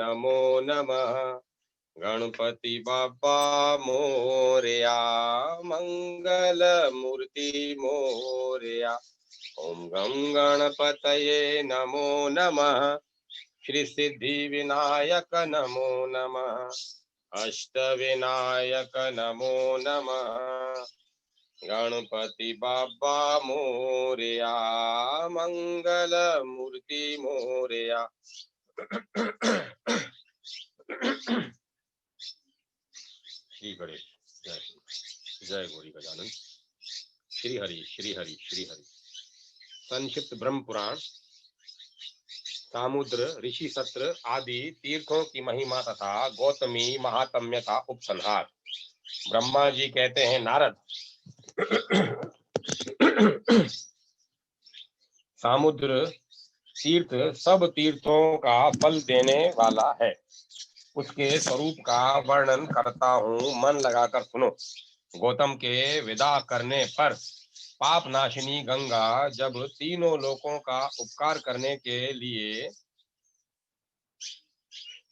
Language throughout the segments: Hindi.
नमो नमः। गणपति बाप्पा मोरया, मंगल मूर्ति मोरया। ओम गं गणपतये नमो नमः। श्री सिद्धि विनायक नमो नमः। अष्ट विनायक नमो नमः। गणपति बाप्पा मोरया, मंगल मूर्ति मोरया। श्री गणेश जय जय गौरी गजानन। श्री हरि श्री हरि श्री हरि। संक्षिप्त ब्रह्म पुराण, सामुद्र, ऋषि सत्र आदि तीर्थों की महिमा तथा गौतमी महात्म्य का उपसंहार। ब्रह्मा जी कहते हैं, नारद, सामुद्र तीर्थ सब तीर्थों का फल देने वाला है। उसके स्वरूप का वर्णन करता हूँ, मन लगाकर सुनो। गौतम के विदा करने पर पाप नाशिनी गंगा जब तीनों लोकों का उपकार करने के लिए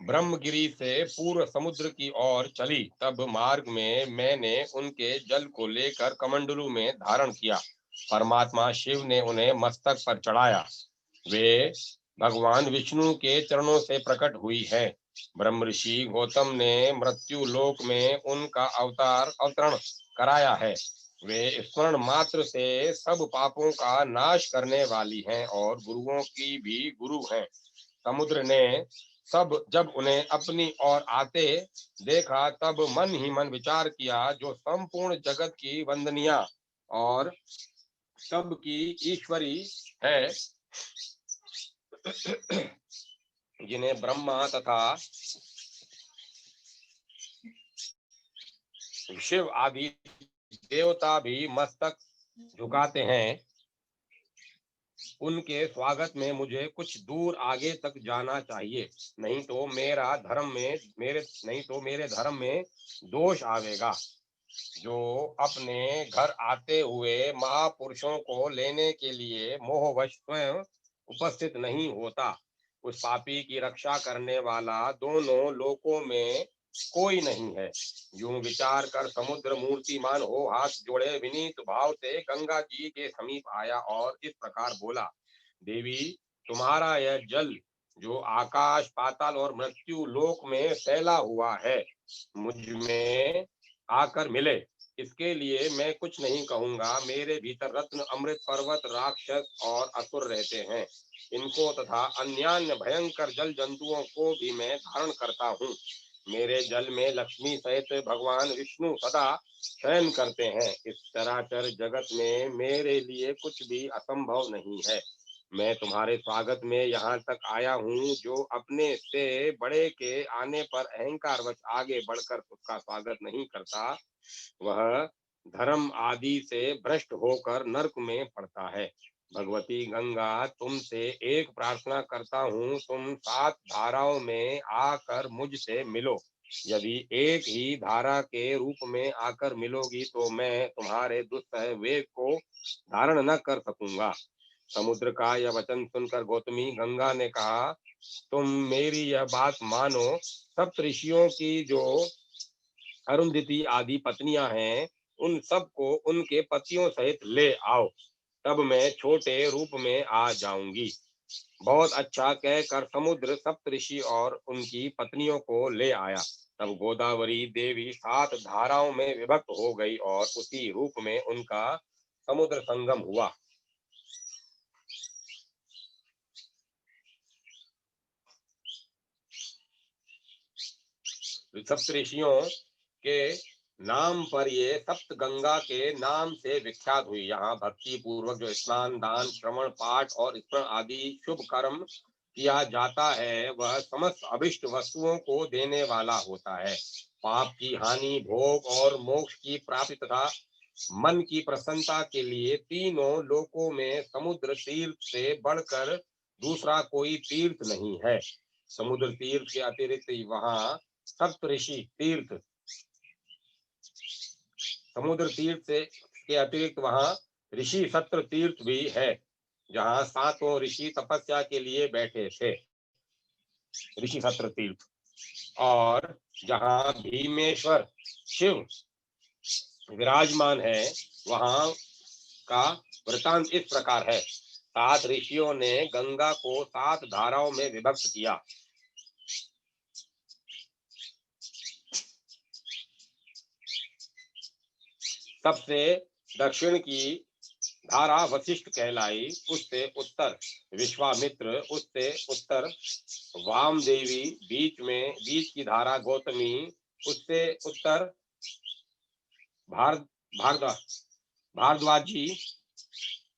ब्रह्मगिरी से पूर्व समुद्र की ओर चली, तब मार्ग में मैंने उनके जल को लेकर कमंडलू में धारण किया। परमात्मा शिव ने उन्हें मस्तक पर चढ़ाया। वे भगवान विष्णु के चरणों से प्रकट हुई है। ब्रह्म ऋषि गौतम ने मृत्यु लोक में उनका अवतरण कराया है। वे स्मरण मात्र से सब पापों का नाश करने वाली हैं और गुरुओं की भी गुरु हैं। समुद्र ने जब उन्हें अपनी ओर आते देखा, तब मन ही मन विचार किया, जो संपूर्ण जगत की वंदनिया और सबकी ईश्वरी है, जिन्हें ब्रह्मा तथा शिव आदि देवता भी मस्तक झुकाते हैं, उनके स्वागत में मुझे कुछ दूर आगे तक जाना चाहिए, नहीं तो मेरे धर्म में दोष आवेगा। जो अपने घर आते हुए महापुरुषों को लेने के लिए मोहवश स्वयं उपस्थित नहीं होता, उस पापी की रक्षा करने वाला दोनों लोकों में कोई नहीं है। यूं विचार कर समुद्र मूर्तिमान हो हाथ जोड़े विनीत भाव से गंगा जी के समीप आया और इस प्रकार बोला, देवी, तुम्हारा यह जल जो आकाश पाताल और मृत्यु लोक में फैला हुआ है, मुझ में आकर मिले, इसके लिए मैं कुछ नहीं कहूंगा। मेरे भीतर रत्न, अमृत, पर्वत, राक्षस और असुर रहते हैं। इनको तथा अन्यान्य भयंकर जल जंतुओं को भी मैं धारण करता हूँ। मेरे जल में लक्ष्मी सहित भगवान विष्णु सदा शयन करते हैं। इस चराचर जगत में मेरे लिए कुछ भी असंभव नहीं है। मैं तुम्हारे स्वागत में यहाँ तक आया हूँ। जो अपने से बड़े के आने पर अहंकारवश आगे बढ़कर उसका स्वागत नहीं करता, वह धर्म आदि से भ्रष्ट होकर नरक में पड़ता है। भगवती गंगा, तुमसे एक प्रार्थना करता हूँ, तुम 7 धाराओं में आकर मुझसे मिलो। यदि एक ही धारा के रूप में आकर मिलोगी तो मैं तुम्हारे दुस्सह वेग को धारण न कर सकूंगा। समुद्र का यह वचन सुनकर गौतमी गंगा ने कहा, तुम मेरी यह बात मानो। सप्तऋषियों की जो अरुंधति आदि पत्नियां हैं, उन सबको उनके पतियों सहित ले आओ, तब मैं छोटे रूप में आ जाऊंगी। बहुत अच्छा कहकर समुद्र सप्तऋषि और उनकी पत्नियों को ले आया। तब गोदावरी देवी 7 धाराओं में विभक्त हो गई और उसी रूप में उनका समुद्र संगम हुआ। सप्तऋषियों के नाम पर ये सप्त गंगा के नाम से विख्यात हुई। यहाँ भक्ति पूर्वक जो स्नान, दान, श्रवण, पाठ और स्मरण आदि शुभ कर्म किया जाता है, वह समस्त अभिष्ट वस्तुओं को देने वाला होता है। पाप की हानि, भोग और मोक्ष की प्राप्ति तथा मन की प्रसन्नता के लिए तीनों लोकों में समुद्र तीर्थ से बढ़कर दूसरा कोई तीर्थ नहीं है। समुद्र तीर्थ के अतिरिक्त वहाँ सप्तऋषि तीर्थ, समुद्र तीर्थ से के अतिरिक्त वहाँ ऋषि सत्र तीर्थ भी है, जहाँ 7 ऋषि तपस्या के लिए बैठे थे। ऋषि सत्र तीर्थ। और जहाँ भीमेश्वर शिव विराजमान है वहां का वृतांत इस प्रकार है। 7 ऋषियों ने गंगा को 7 धाराओं में विभक्त किया। सबसे दक्षिण की धारा वशिष्ठ कहलाई, उससे उत्तर विश्वामित्र, उससे उत्तर वामदेवी, बीच की धारा गौतमी, उससे उत्तर भारद्वाजी,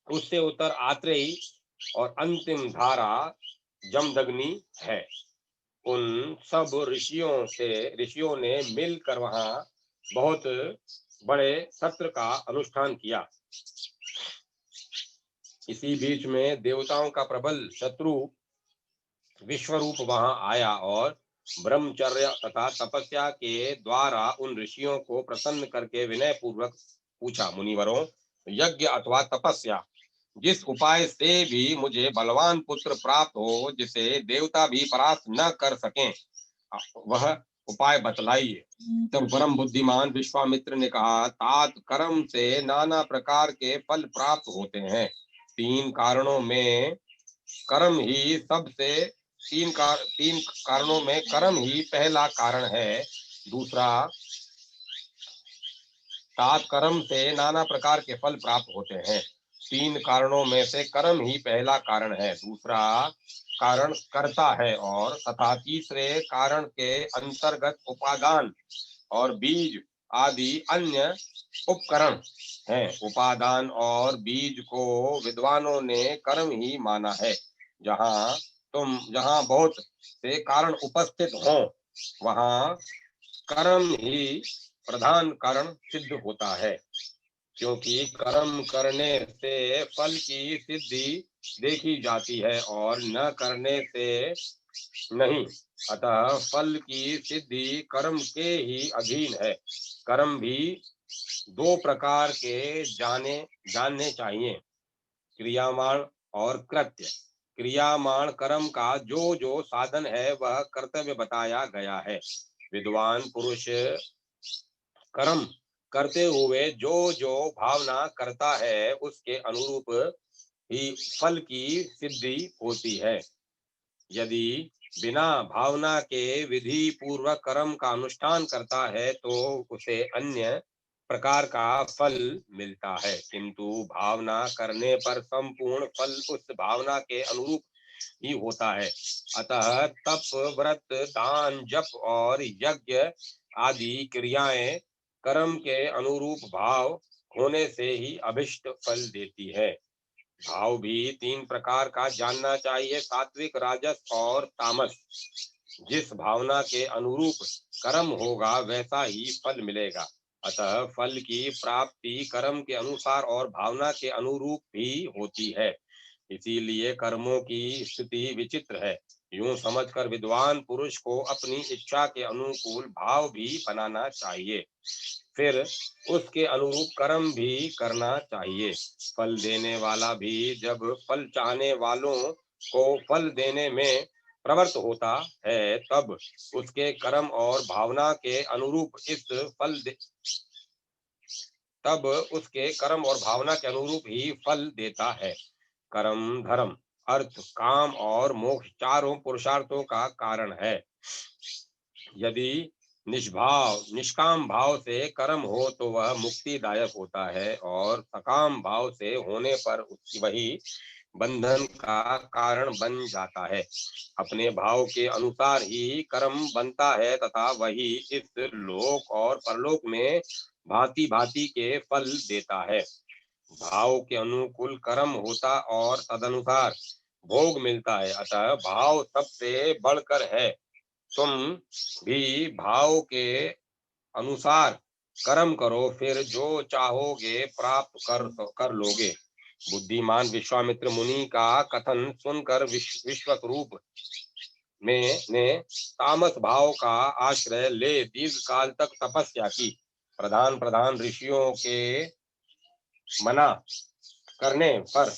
उससे उत्तर आत्रेयी और अंतिम धारा जमदग्नि है। उन सब ऋषियों ने मिलकर वहां बहुत बड़े सत्र का अनुष्ठान किया। इसी बीच में देवताओं का प्रबल शत्रु विश्वरूप वहां आया और ब्रह्मचर्य तथा तपस्या के द्वारा उन ऋषियों को प्रसन्न करके विनय पूर्वक पूछा, मुनिवरों, यज्ञ अथवा तपस्या जिस उपाय से भी मुझे बलवान पुत्र प्राप्त हो, जिसे देवता भी परास्त न कर सकें, वह उपाय बतलाइए। तब परम बुद्धिमान विश्वामित्र ने कहा, तात कर्म से नाना प्रकार के फल प्राप्त होते हैं। 3 कारणों में कर्म ही तीन कारणों में कर्म ही पहला कारण है। दूसरा, तात कर्म से नाना प्रकार के फल प्राप्त होते हैं। 3 कारणों में से कर्म ही पहला कारण है। दूसरा कारण कर्ता है और तथा तीसरे कारण के अंतर्गत उपादान और बीज आदि अन्य उपकरण हैं। उपादान और बीज को विद्वानों ने कर्म ही माना है। जहाँ बहुत से कारण उपस्थित हों, वहाँ कर्म ही प्रधान कारण सिद्ध होता है, क्योंकि कर्म करने से फल की सिद्धि देखी जाती है और न करने से नहीं। अतः फल की सिद्धि कर्म के ही अधीन है। कर्म भी 2 प्रकार के जानने चाहिए, क्रियामाण और कृत्य। क्रियामाण कर्म का जो साधन है वह कर्तव्य बताया गया है। विद्वान पुरुष कर्म करते हुए जो भावना करता है उसके अनुरूप ही फल की सिद्धि होती है। यदि बिना भावना के विधि पूर्वक कर्म का अनुष्ठान करता है तो उसे अन्य प्रकार का फल मिलता है, किंतु भावना करने पर संपूर्ण फल उस भावना के अनुरूप ही होता है। अतः तप, व्रत, दान, जप और यज्ञ आदि क्रियाएं कर्म के अनुरूप भाव होने से ही अभिष्ट फल देती है। भाव भी 3 प्रकार का जानना चाहिए, सात्विक, राजस और तामस। जिस भावना के अनुरूप कर्म होगा वैसा ही फल मिलेगा। अतः फल की प्राप्ति कर्म के अनुसार और भावना के अनुरूप भी होती है। इसीलिए कर्मों की स्थिति विचित्र है। यूं समझकर विद्वान पुरुष को अपनी इच्छा के अनुकूल भाव भी बनाना चाहिए, फिर उसके अनुरूप कर्म भी करना चाहिए। फल देने वाला भी जब फल चाहने वालों को फल देने में प्रवृत्त होता है तब उसके कर्म और भावना के अनुरूप तब उसके कर्म और भावना के अनुरूप ही फल देता है। कर्म धर्म, अर्थ, काम और मोक्ष 4 पुरुषार्थों का कारण है। यदि निष्काम भाव से कर्म हो तो वह मुक्तिदायक होता है और सकाम भाव से होने पर वही बंधन का कारण बन जाता है। अपने भाव के अनुसार ही कर्म बनता है तथा वही इस लोक और परलोक में भांति भांति के फल देता है। भाव के अनुकूल कर्म होता और तदनुसार भोग मिलता है। अतः भाव सबसे बढ़कर है। तुम भी भाव के अनुसार कर्म करो, फिर जो चाहोगे प्राप्त कर लोगे। बुद्धिमान विश्वामित्र मुनि का कथन सुनकर विश्वरूप ने तामस भाव का आश्रय ले दीर्घ काल तक तपस्या की। प्रधान ऋषियों के मना करने पर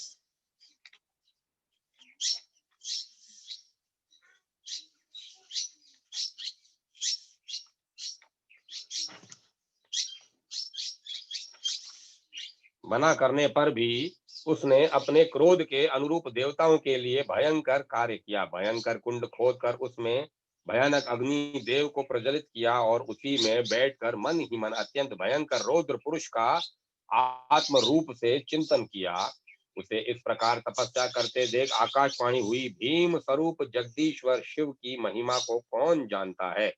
मना करने पर भी उसने अपने क्रोध के अनुरूप देवताओं के लिए भयंकर कार्य किया। भयंकर कुंड खोदकर उसमें भयानक अग्नि देव को प्रज्वलित किया और उसी में बैठकर मन ही मन अत्यंत भयंकर रौद्र पुरुष का आत्म रूप से चिंतन किया। उसे इस प्रकार तपस्या करते देख आकाशवाणी हुई, भीम स्वरूप जगदीश्वर शिव की महिमा को कौन जानता है।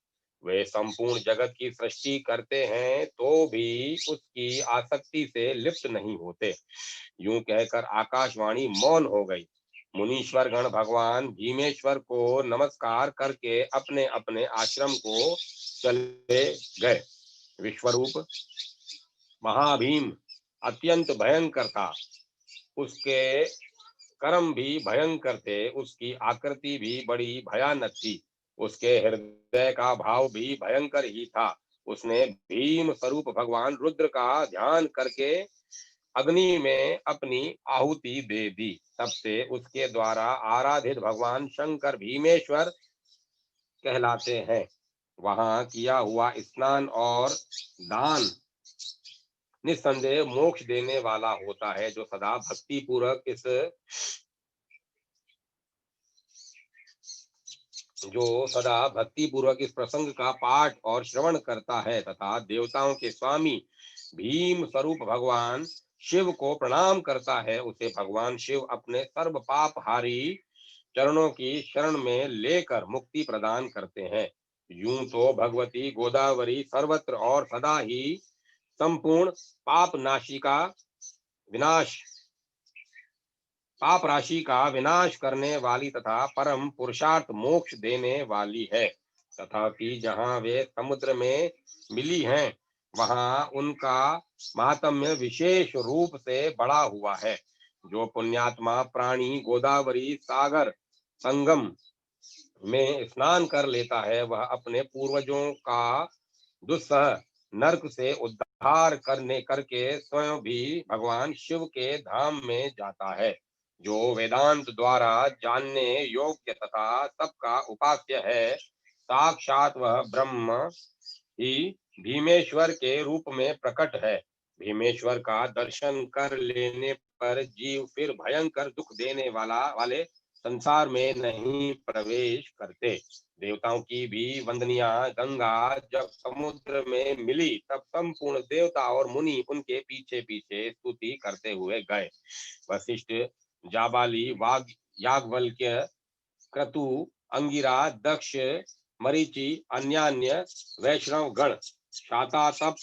वे संपूर्ण जगत की सृष्टि करते हैं तो भी उसकी आसक्ति से लिप्त नहीं होते। यूं कहकर आकाशवाणी मौन हो गई। मुनीश्वर गण भगवान भीमेश्वर को नमस्कार करके अपने अपने आश्रम को चले गए। विश्वरूप महाभीम अत्यंत भयंकर था। उसके कर्म भी भयंकर थे, उसकी आकृति भी बड़ी भयानक थी, उसके हृदय का भाव भी भयंकर ही था। उसने भीम स्वरूप भगवान रुद्र का ध्यान करके अग्नि में अपनी आहुति दे दी। तब से उसके द्वारा आराधित भगवान शंकर भीमेश्वर कहलाते हैं। वहां किया हुआ स्नान और दान निस्संदेह मोक्ष देने वाला होता है। जो सदा भक्ति पूर्वक इस प्रसंग का पाठ और श्रवण करता है तथा देवताओं के स्वामी भीम स्वरूप भगवान शिव को प्रणाम करता है, उसे भगवान शिव अपने सर्व पाप हारी चरणों की शरण में लेकर मुक्ति प्रदान करते हैं। यूं तो भगवती गोदावरी सर्वत्र और सदा ही संपूर्ण पाप नाशिका विनाश पाप राशि का विनाश करने वाली तथा परम पुरुषार्थ मोक्ष देने वाली है। तथापि जहाँ वे समुद्र में मिली हैं, वहाँ उनका महात्म्य विशेष रूप से बढ़ा हुआ है। जो पुण्यात्मा प्राणी गोदावरी सागर संगम में स्नान कर लेता है, वह अपने पूर्वजों का दुस्सह नरक से उद्धार करके स्वयं भी भगवान शिव के धाम में जाता है। जो वेदांत द्वारा जानने योग्य तथा सबका उपास्य है, साक्षात वह ब्रह्म ही भीमेश्वर के रूप में प्रकट है। भीमेश्वर का दर्शन कर लेने पर जीव फिर भयंकर दुख देने वाले संसार में नहीं प्रवेश करते। देवताओं की भी वंदनिया गंगा जब समुद्र में मिली, तब संपूर्ण देवता और मुनि उनके पीछे पीछे स्तुति करते हुए गए। वशिष्ठ, जाबाली, वाग, याज्ञवल्क्य, क्रतु, अंगिरा, दक्ष, मरीचि, अन्यान्य वैष्णव गण, शातातप,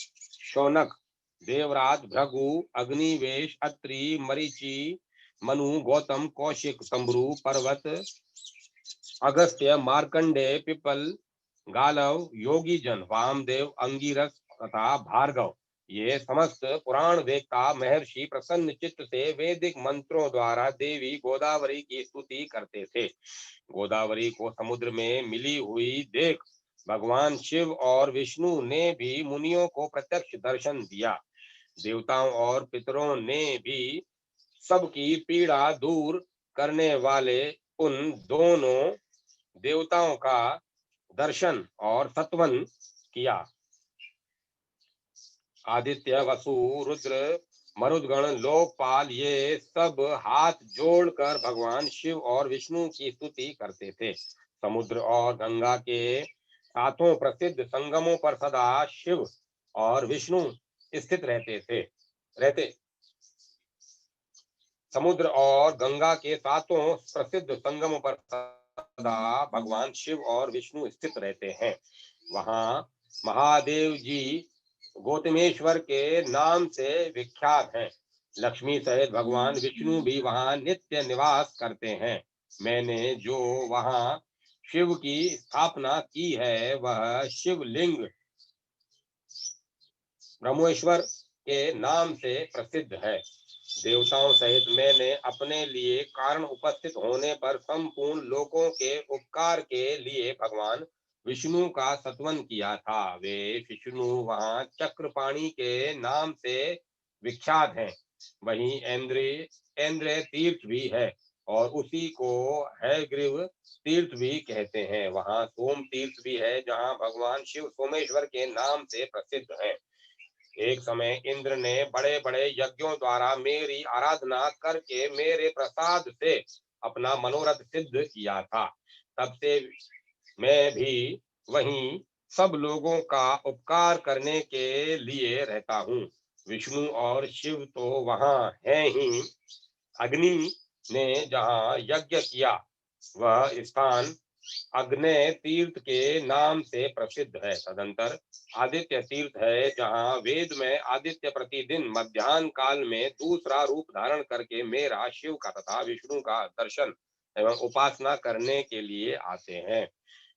शौनक, देवराज, भृगु, अग्निवेश, अत्रि, मरीचि, मनु, गौतम, कौशिक, संभ्रु, पर्वत, अगस्त्य, मार्कंडेय, पिपल, गालव, योगी जन, वामदेव, अंगिरस तथा भार्गव, ये समस्त पुराण वेदता महर्षि प्रसन्न चित्त से वैदिक मंत्रों द्वारा देवी गोदावरी की स्तुति करते थे। गोदावरी को समुद्र में मिली हुई देख भगवान शिव और विष्णु ने भी मुनियों को प्रत्यक्ष दर्शन दिया। देवताओं और पितरों ने भी सबकी पीड़ा दूर करने वाले उन दोनों देवताओं का दर्शन और सत्वन किया। आदित्य, वसु, रुद्र, मरुदगण, लोकपाल, ये सब हाथ जोड़कर भगवान शिव और विष्णु की स्तुति करते थे। समुद्र और गंगा के सातों प्रसिद्ध संगमों पर सदा शिव और विष्णु स्थित रहते समुद्र और गंगा के सातों प्रसिद्ध संगमों पर सदा भगवान शिव और विष्णु स्थित रहते हैं। वहां महादेव जी गौतमेश्वर के नाम से विख्यात हैं। लक्ष्मी सहित भगवान विष्णु भी वहां नित्य निवास करते हैं। मैंने जो वहां शिव की स्थापना की है, वह शिवलिंग ब्रह्मेश्वर के नाम से प्रसिद्ध है। देवताओं सहित मैंने अपने लिए कारण उपस्थित होने पर संपूर्ण लोकों के उपकार के लिए भगवान विष्णु का सत्वन किया था। वे विष्णु वहां चक्रपाणी के नाम से विख्यात हैं। वहीं ऐन्द्रिय तीर्थ भी है और उसी को हयग्रीव तीर्थ भी कहते हैं। वहां सोम तीर्थ भी है, जहां भगवान शिव सोमेश्वर के नाम से प्रसिद्ध है। एक समय इंद्र ने बड़े बड़े यज्ञों द्वारा मेरी आराधना करके मेरे प्रसाद से अपना मनोरथ सिद्ध किया था। तब से मैं भी वहीं सब लोगों का उपकार करने के लिए रहता हूँ। विष्णु और शिव तो वहाँ हैं ही। अग्नि ने जहाँ यज्ञ किया वह स्थान अग्नेय तीर्थ के नाम से प्रसिद्ध है। तदंतर आदित्य तीर्थ है जहाँ वेद में आदित्य प्रतिदिन मध्याह्न काल में दूसरा रूप धारण करके मेरा शिव का तथा विष्णु का दर्शन एवं उपासना करने के लिए आते हैं।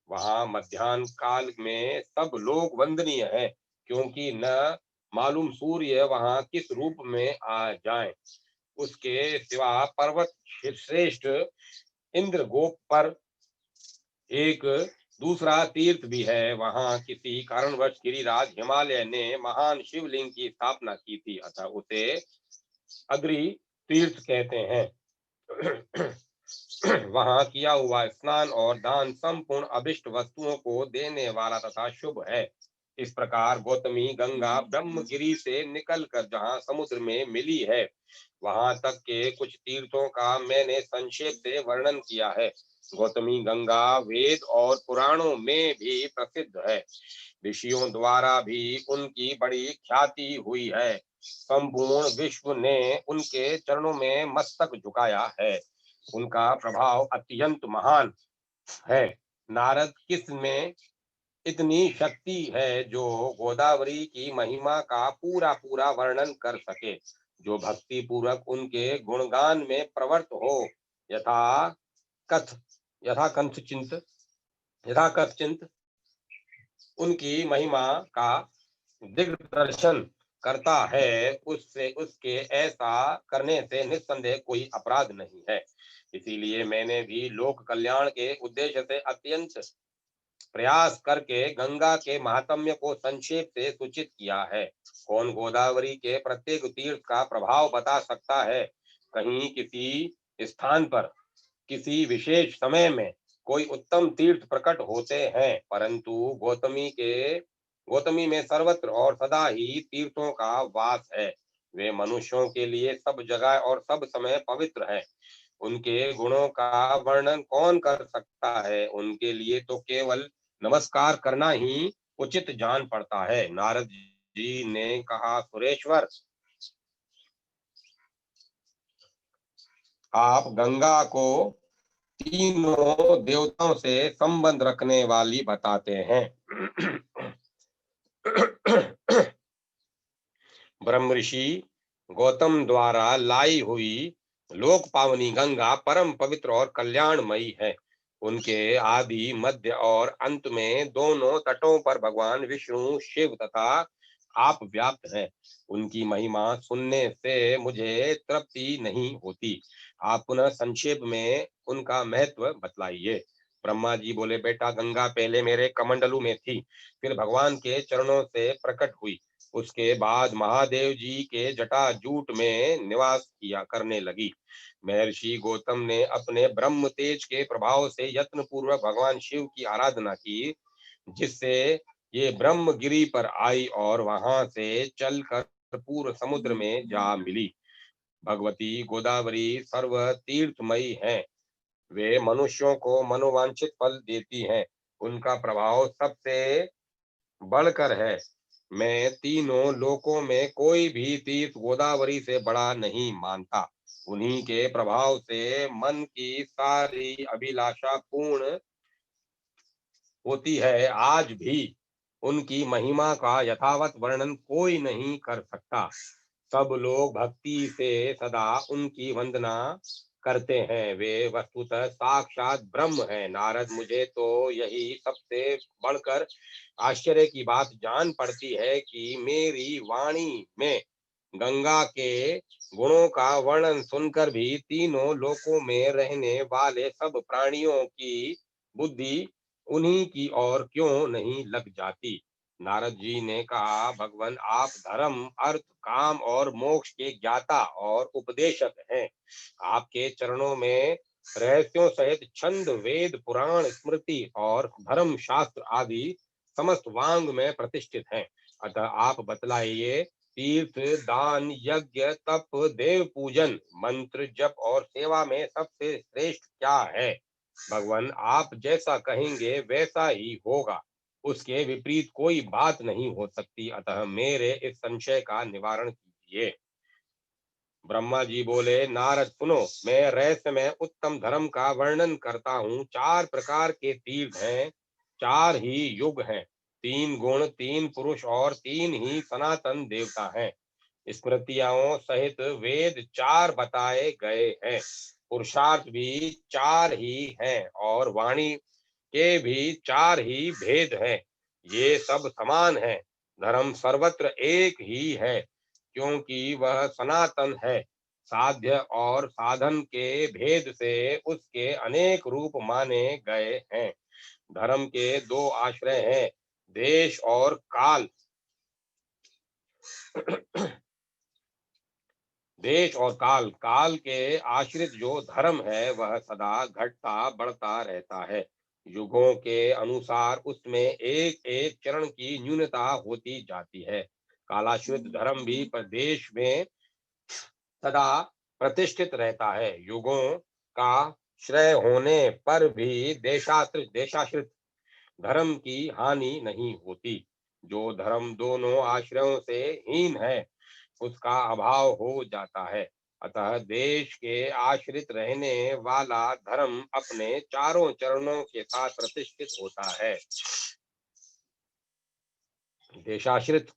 वहाँ मध्याह्न काल में सब लोग वंदनीय है, क्योंकि न मालूम सूर्य वहाँ किस रूप में आ जाए। उसके सिवा पर्वत श्रेष्ठ इंद्र गोप पर एक दूसरा तीर्थ भी है। वहां किसी कारणवश गिरिराज हिमालय ने महान शिवलिंग की स्थापना की थी, अतः उसे अद्रि तीर्थ कहते हैं। वहां किया हुआ स्नान और दान संपूर्ण अभिष्ट वस्तुओं को देने वाला तथा शुभ है। इस प्रकार गौतमी गंगा ब्रह्मगिरी से निकलकर जहाँ समुद्र में मिली है, वहां तक के कुछ तीर्थों का मैंने संक्षेप से वर्णन किया है। गौतमी गंगा वेद और पुराणों में भी प्रसिद्ध है। ऋषियों द्वारा भी उनकी बड़ी ख्याति हुई है। संपूर्ण विश्व ने उनके चरणों में मस्तक झुकाया है। उनका प्रभाव अत्यंत महान है। नारद किस में इतनी शक्ति है जो गोदावरी की महिमा का पूरा पूरा वर्णन कर सके। जो भक्ति पूर्वक उनके गुणगान में प्रवृत्त हो, यथा कथ यथा कंथ यथा कथचिंत उनकी महिमा का दिग्दर्शन करता है, उससे उसके ऐसा करने से निस्संदेह कोई अपराध नहीं है। इसीलिए मैंने भी लोक कल्याण के उद्देश्य से अत्यंत प्रयास करके गंगा के महात्म्य को संक्षेप से सूचित किया है। कौन गोदावरी के प्रत्येक तीर्थ का प्रभाव बता सकता है? कहीं किसी स्थान पर किसी विशेष समय में कोई उत्तम तीर्थ प्रकट होते हैं, परंतु गौतमी में सर्वत्र और सदा ही तीर्थों का वास है। वे मनुष्यों के लिए सब जगह और सब समय पवित्र है। उनके गुणों का वर्णन कौन कर सकता है? उनके लिए तो केवल नमस्कार करना ही उचित जान पड़ता है। नारद जी ने कहा, सुरेश्वर, आप गंगा को तीनों देवताओं से संबंध रखने वाली बताते हैं। ब्रह्म ऋषि गौतम द्वारा लाई हुई लोक पावनी गंगा परम पवित्र और कल्याणमयी है। उनके आदि मध्य और अंत में दोनों तटों पर भगवान विष्णु शिव तथा आप व्याप्त हैं। उनकी महिमा सुनने से मुझे तृप्ति नहीं होती। आप पुनः संक्षेप में उनका महत्व बतलाइए। ब्रह्मा जी बोले, बेटा, गंगा पहले मेरे कमंडलू में थी, फिर भगवान के चरणों से प्रकट हुई। उसके बाद महादेव जी के जटाजूट में निवास किया करने लगी। महर्षि गौतम ने अपने ब्रह्म तेज के प्रभाव से यत्न पूर्वक भगवान शिव की आराधना की, जिससे ये ब्रह्मगिरी पर आई और वहां से चलकर पूर्व समुद्र में जा मिली। भगवती गोदावरी सर्व तीर्थमयी हैं। वे मनुष्यों को मनोवांछित फल देती हैं। उनका प्रभाव सबसे बढ़कर है। मैं तीनों लोकों में कोई भी तीर्थ गोदावरी से बड़ा नहीं मानता। उन्हीं के प्रभाव से मन की सारी अभिलाषा पूर्ण होती है। आज भी उनकी महिमा का यथावत वर्णन कोई नहीं कर सकता। सब लोग भक्ति से सदा उनकी वंदना करते हैं। वे वस्तुतः साक्षात ब्रह्म है। नारद, मुझे तो यही सबसे बढ़कर आश्चर्य की बात जान पड़ती है कि मेरी वाणी में गंगा के गुणों का वर्णन सुनकर भी तीनों लोकों में रहने वाले सब प्राणियों की बुद्धि उन्हीं की ओर क्यों नहीं लग जाती? नारद जी ने कहा, भगवान, आप धर्म, अर्थ, काम और मोक्ष के ज्ञाता और उपदेशक हैं। आपके चरणों में रहस्यों सहित छंद, वेद, पुराण, स्मृति और धर्म शास्त्र आदि समस्त वांग में प्रतिष्ठित हैं। अतः आप बतलाइए, तीर्थ, दान, यज्ञ, तप, देव पूजन, मंत्र जप और सेवा में सबसे श्रेष्ठ क्या है? भगवान, आप जैसा कहेंगे वैसा ही होगा, उसके विपरीत कोई बात नहीं हो सकती। अतः मेरे इस संशय का निवारण कीजिए। ब्रह्मा जी बोले, नारद सुनो, मैं रहस्य में उत्तम धर्म का वर्णन करता हूँ। 4 प्रकार के तीर्थ हैं, 4 ही युग हैं, 3 गुण, 3 पुरुष और 3 ही सनातन देवता हैं। स्मृतियों सहित वेद 4 बताए गए हैं, पुरुषार्थ भी 4 ही हैं और वाणी के भी 4 ही भेद हैं। ये सब समान है, धर्म सर्वत्र एक ही है, क्योंकि वह सनातन है। साध्य और साधन के भेद से उसके अनेक रूप माने गए हैं। धर्म के 2 आश्रय हैं, देश और काल। देश और काल। काल के आश्रित जो धर्म है वह सदा घटता बढ़ता रहता है। युगों के अनुसार उसमें एक एक चरण की न्यूनता होती जाती है। कालाश्रित धर्म भी प्रदेश में सदा प्रतिष्ठित रहता है। युगों का श्रेय होने पर भी देशाश्रित धर्म की हानि नहीं होती। जो धर्म दोनों आश्रयों से हीन है उसका अभाव हो जाता है। अतः देश के आश्रित रहने वाला धर्म अपने चारों चरणों के साथ प्रतिष्ठित होता है। देशाश्रित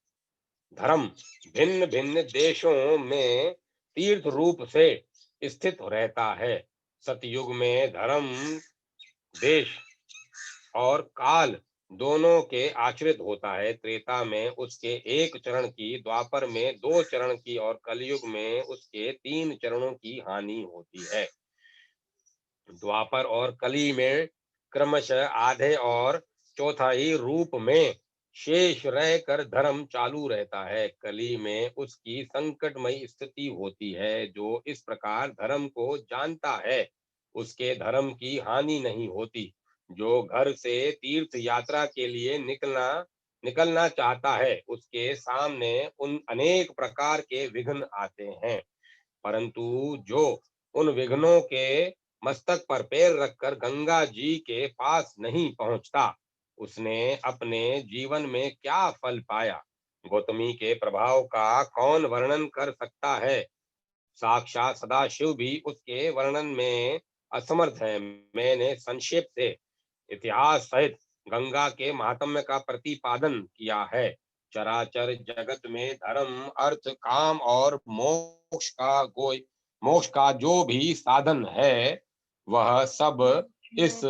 धर्म भिन्न भिन्न देशों में तीर्थ रूप से स्थित रहता है। सतयुग में धर्म देश और काल दोनों के आश्रित होता है। त्रेता में उसके 1 चरण की, द्वापर में 2 चरण की और कलयुग में उसके 3 चरणों की हानि होती है। द्वापर और कली में क्रमशः आधे और चौथाई रूप में शेष रहकर धर्म चालू रहता है। कली में उसकी संकटमयी स्थिति होती है। जो इस प्रकार धर्म को जानता है उसके धर्म की हानि नहीं होती। जो घर से तीर्थ यात्रा के लिए निकलना चाहता है उसके सामने उन अनेक प्रकार के विघ्न आते हैं, परंतु जो उन विघ्नों के मस्तक पर पैर रखकर गंगा जी के पास नहीं पहुंचता उसने अपने जीवन में क्या फल पाया? गौतमी के प्रभाव का कौन वर्णन कर सकता है? साक्षात सदाशिव भी उसके वर्णन में असमर्थ है। मैंने संक्षेप से इतिहास सहित गंगा के महात्म्य का प्रतिपादन किया है। चराचर जगत में धर्म, अर्थ, काम और मोक्ष का जो भी साधन है वह सब इस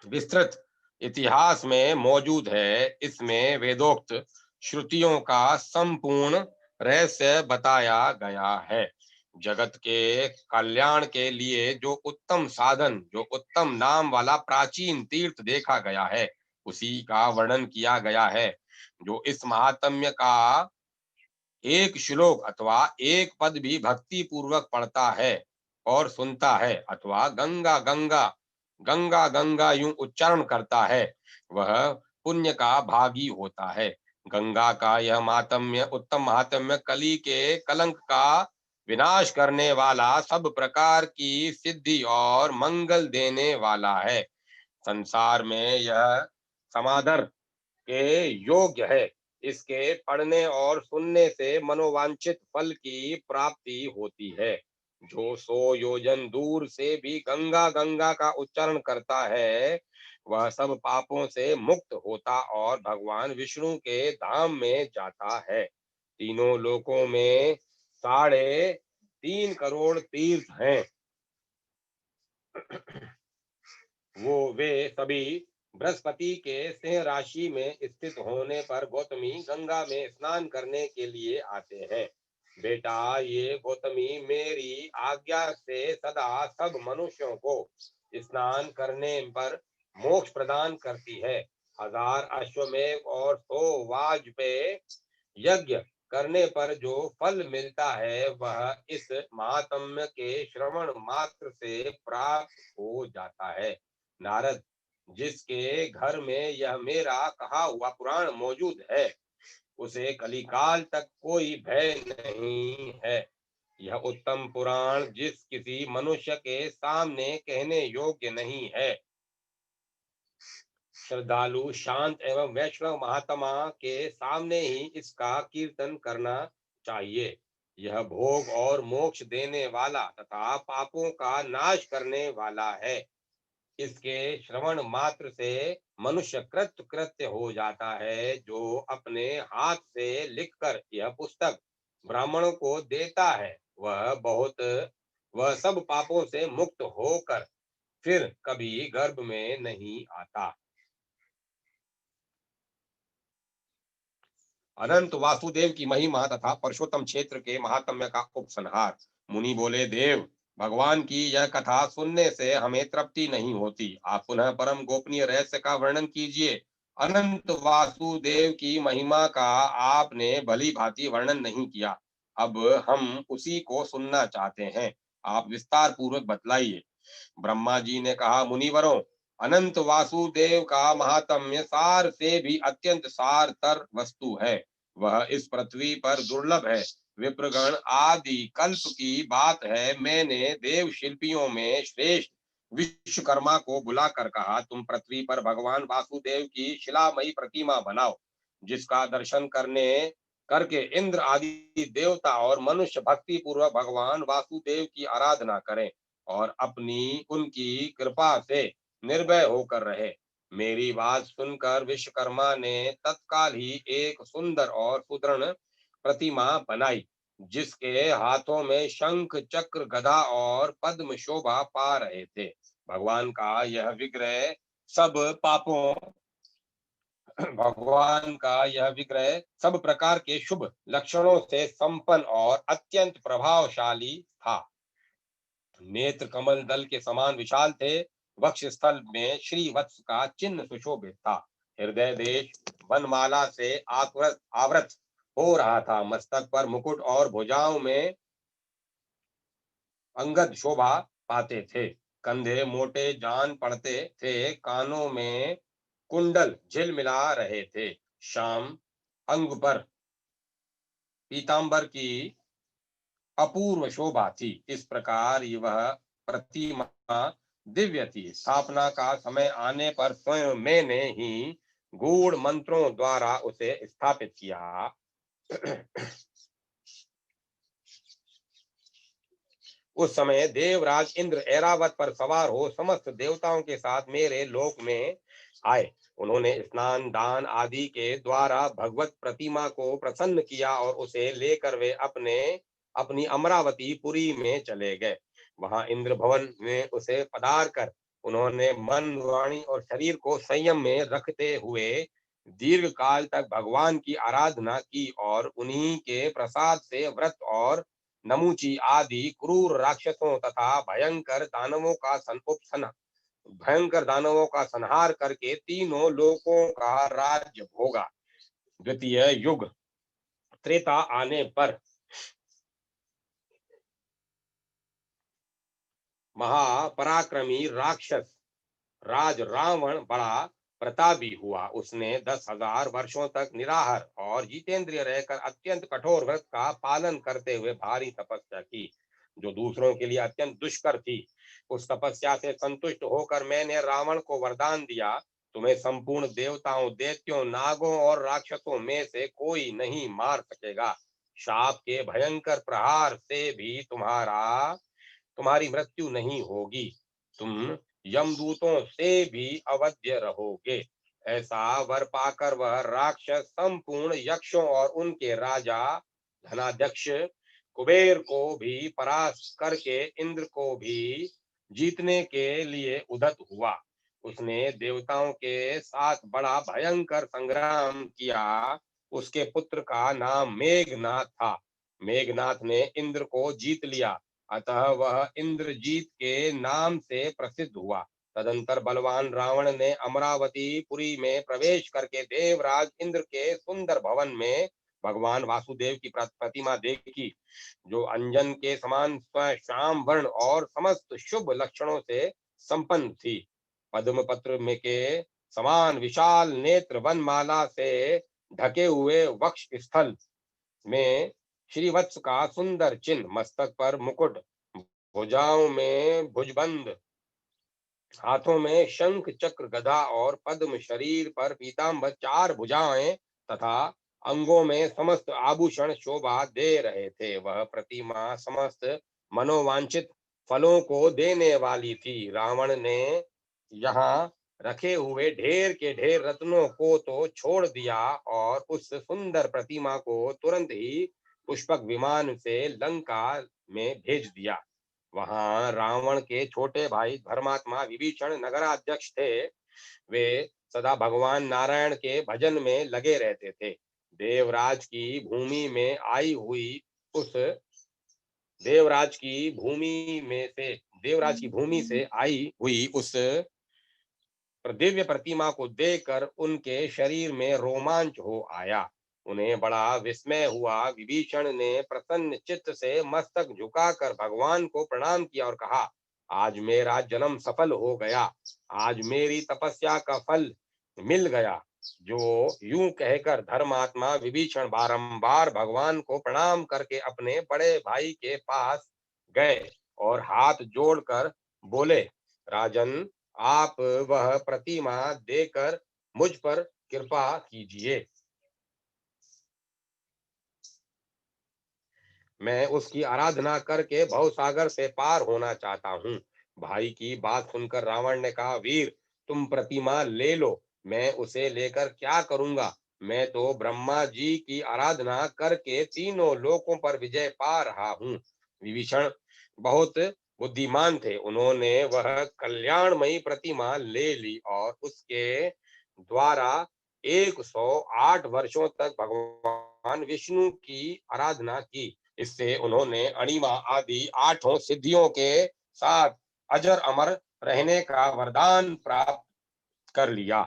विस्तृत इतिहास में मौजूद है। इसमें वेदोक्त श्रुतियों का संपूर्ण रहस्य बताया गया है। जगत के कल्याण के लिए जो उत्तम साधन, जो उत्तम नाम वाला प्राचीन तीर्थ देखा गया है उसी का वर्णन किया गया है। जो इस महात्म्य का एक श्लोक अथवा एक पद भी भक्ति पूर्वक पढ़ता है और सुनता है अथवा गंगा गंगा गंगा गंगा यूं उच्चारण करता है वह पुण्य का भागी होता है। गंगा का यह महात्म्य, उत्तम महात्म्य कली के कलंक का विनाश करने वाला, सब प्रकार की सिद्धि और मंगल देने वाला है। संसार में यह समादर के योग्य है। इसके पढ़ने और सुनने से मनोवांछित फल की प्राप्ति होती है। जो 100 योजन दूर से भी गंगा गंगा का उच्चारण करता है वह सब पापों से मुक्त होता और भगवान विष्णु के धाम में जाता है। तीनों लोकों में 3.5 करोड़ तीर्थ हैं। वे सभी बृहस्पति के सिंह राशि में स्थित होने पर गौतमी गंगा में स्नान करने के लिए आते हैं। बेटा, ये गौतमी मेरी आज्ञा से सदा सब मनुष्यों को स्नान करने पर मोक्ष प्रदान करती है। 1000 अश्वमेध और 100 वाजपेय यज्ञ करने पर जो फल मिलता है वह इस महात्म्य के श्रवण मात्र से प्राप्त हो जाता है। नारद, जिसके घर में यह मेरा कहा हुआ पुराण मौजूद है, उसे कलिकाल तक कोई भय नहीं है। यह उत्तम पुराण जिस किसी मनुष्य के सामने कहने योग्य नहीं है। श्रद्धालु शांत एवं वैष्णव महात्मा के सामने ही इसका कीर्तन करना चाहिए। यह भोग और मोक्ष देने वाला तथा पापों का नाश करने वाला है। इसके श्रवण मात्र से मनुष्य कृत कृत्य हो जाता है। जो अपने हाथ से लिखकर यह पुस्तक ब्राह्मणों को देता है, वह सब पापों से मुक्त होकर फिर कभी गर्भ में नहीं आता। अनंत वासुदेव की महिमा तथा परशोत्तम क्षेत्र के महात्म्य का उपसंहार। मुनि बोले, देव, भगवान की यह कथा सुनने से हमें तृप्ति नहीं होती। आप पुनः परम गोपनीय रहस्य का वर्णन कीजिए। अनंत वासुदेव की महिमा का आपने भली भांति वर्णन नहीं किया। अब हम उसी को सुनना चाहते हैं। आप विस्तार पूर्वक बतलाइए। ब्रह्मा जी ने कहा, मुनिवरों, अनंत वासुदेव का महात्म्य सार से भी अत्यंत सारतर वस्तु है। वह इस पृथ्वी पर दुर्लभ है। विप्रगण आदि कल्प की बात है। मैंने देव शिल्पियों में श्रेष्ठ विश्वकर्मा को बुलाकर कहा, तुम पृथ्वी पर भगवान वासुदेव की शिलामयी प्रतिमा बनाओ, जिसका दर्शन करके इंद्र आदि देवता और मनुष्य भक्ति पूर्वक भगवान वासुदेव की आराधना करें और अपनी उनकी कृपा से निर्भय होकर रहे। मेरी बात सुनकर विश्वकर्मा ने तत्काल ही एक सुंदर और सुदृढ़ प्रतिमा बनाई, जिसके हाथों में शंख चक्र गदा और पद्म शोभा पा रहे थे। भगवान का यह विग्रह सब पापों भगवान का यह विग्रह सब प्रकार के शुभ लक्षणों से संपन्न और अत्यंत प्रभावशाली था। नेत्र कमल दल के समान विशाल थे। वक्ष स्थल में श्री वत्स का चिन्ह सुशोभित था। हृदय देश वनमाला से आवृत हो रहा था। मस्तक पर मुकुट और भुजाओं में अंगद शोभा पाते थे। कंधे मोटे जान पड़ते थे। कानों में कुंडल झिलमिला रहे थे। शाम अंग पर पीतांबर की अपूर्व शोभा थी। इस प्रकार वह प्रतिमा दिव्य थी। स्थापना का समय आने पर स्वयं मैंने ही गूढ़ मंत्रों द्वारा उसे स्थापित किया। उस समय देवराज इंद्र ऐरावत पर सवार हो समस्त देवताओं के साथ मेरे लोक में आए। उन्होंने स्नान दान आदि के द्वारा भगवत प्रतिमा को प्रसन्न किया और उसे लेकर वे अपनी अमरावती पुरी में चले गए। वहां इंद्र भवन में उसे पधार कर उन्होंने मन, वाणी और शरीर को संयम में रखते हुए दीर्घ काल तक भगवान की आराधना की और उन्हीं के प्रसाद से व्रत और नमुची आदि क्रूर राक्षसों तथा भयंकर दानवों का संहार करके तीनों लोकों का राज्य भोगा। द्वितीय युग त्रेता आने पर महापराक्रमी राक्षस राज रावण बड़ा प्रतापी हुआ। उसने 10,000 वर्षों तक निराहार और जितेंद्रिय रहकर अत्यंत कठोर व्रत का पालन करते हुए भारी तपस्या की, जो दूसरों के लिए अत्यंत दुष्कर थी। उस तपस्या से संतुष्ट होकर मैंने रावण को वरदान दिया, तुम्हें संपूर्ण देवताओं, दैत्यों, नागों और राक्षसों में से कोई नहीं मार सकेगा। शाप के भयंकर प्रहार से भी तुम्हारी मृत्यु नहीं होगी। तुम यमदूतों से भी अवध्य रहोगे। ऐसा वर पाकर वह राक्षस संपूर्ण यक्षों और उनके राजा धनाध्यक्ष कुबेर को भी परास्त करके इंद्र को भी जीतने के लिए उद्यत हुआ। उसने देवताओं के साथ बड़ा भयंकर संग्राम किया। उसके पुत्र का नाम मेघनाथ था। मेघनाथ ने इंद्र को जीत लिया, अतः वह इंद्रजीत के नाम से प्रसिद्ध हुआ। तदंतर बलवान रावण ने अमरावती पुरी में प्रवेश करके देवराज इंद्र के सुंदर भवन में भगवान वासुदेव की प्रतिमा देखी, जो अंजन के समान श्याम वर्ण और समस्त शुभ लक्षणों से संपन्न थी। पद्म पत्र में के समान विशाल नेत्र वनमाला से ढके हुए वक्ष स्थल में श्रीवत्स का सुंदर चिन्ह, मस्तक पर मुकुट, भुजाओं में भुजबंद, हाथों में शंख चक्र गदा और पद्म, शरीर पर पीतांबर, चार भुजाएं तथा अंगों में समस्त आभूषण शोभा दे रहे थे। वह प्रतिमा समस्त मनोवांछित फलों को देने वाली थी। रावण ने यहाँ रखे हुए ढेर के ढेर रत्नों को तो छोड़ दिया और उस सुंदर प्रतिमा को तुरंत ही पुष्पक विमान से लंका में भेज दिया। वहां रावण के छोटे भाई धर्मात्मा विभीषण नगराध्यक्ष थे। वे सदा भगवान नारायण के भजन में लगे रहते थे। देवराज की भूमि में आई हुई उस देवराज की भूमि में से देवराज की भूमि से आई हुई उस दिव्य प्रतिमा को देखकर उनके शरीर में रोमांच हो आया। उन्हें बड़ा विस्मय हुआ। विभीषण ने प्रसन्न चित्त से मस्तक झुकाकर भगवान को प्रणाम किया और कहा, आज मेरा जन्म सफल हो गया, आज मेरी तपस्या का फल मिल गया। जो यूं कहकर धर्मात्मा विभीषण बारंबार भगवान को प्रणाम करके अपने बड़े भाई के पास गए और हाथ जोड़कर बोले, राजन, आप वह प्रतिमा देकर मुझ पर कृपा कीजिए। मैं उसकी आराधना करके भवसागर से पार होना चाहता हूँ। भाई की बात सुनकर रावण ने कहा, वीर, तुम प्रतिमा ले लो, मैं उसे लेकर क्या करूंगा? मैं तो ब्रह्मा जी की आराधना करके तीनों लोकों पर विजय पा रहा हूँ। विभीषण बहुत बुद्धिमान थे। उन्होंने वह कल्याणमयी प्रतिमा ले ली और उसके द्वारा 108 वर्षों तक भगवान विष्णु की आराधना की। इससे उन्होंने अणिमा आदि 8 सिद्धियों के साथ अजर अमर रहने का वरदान प्राप्त कर लिया।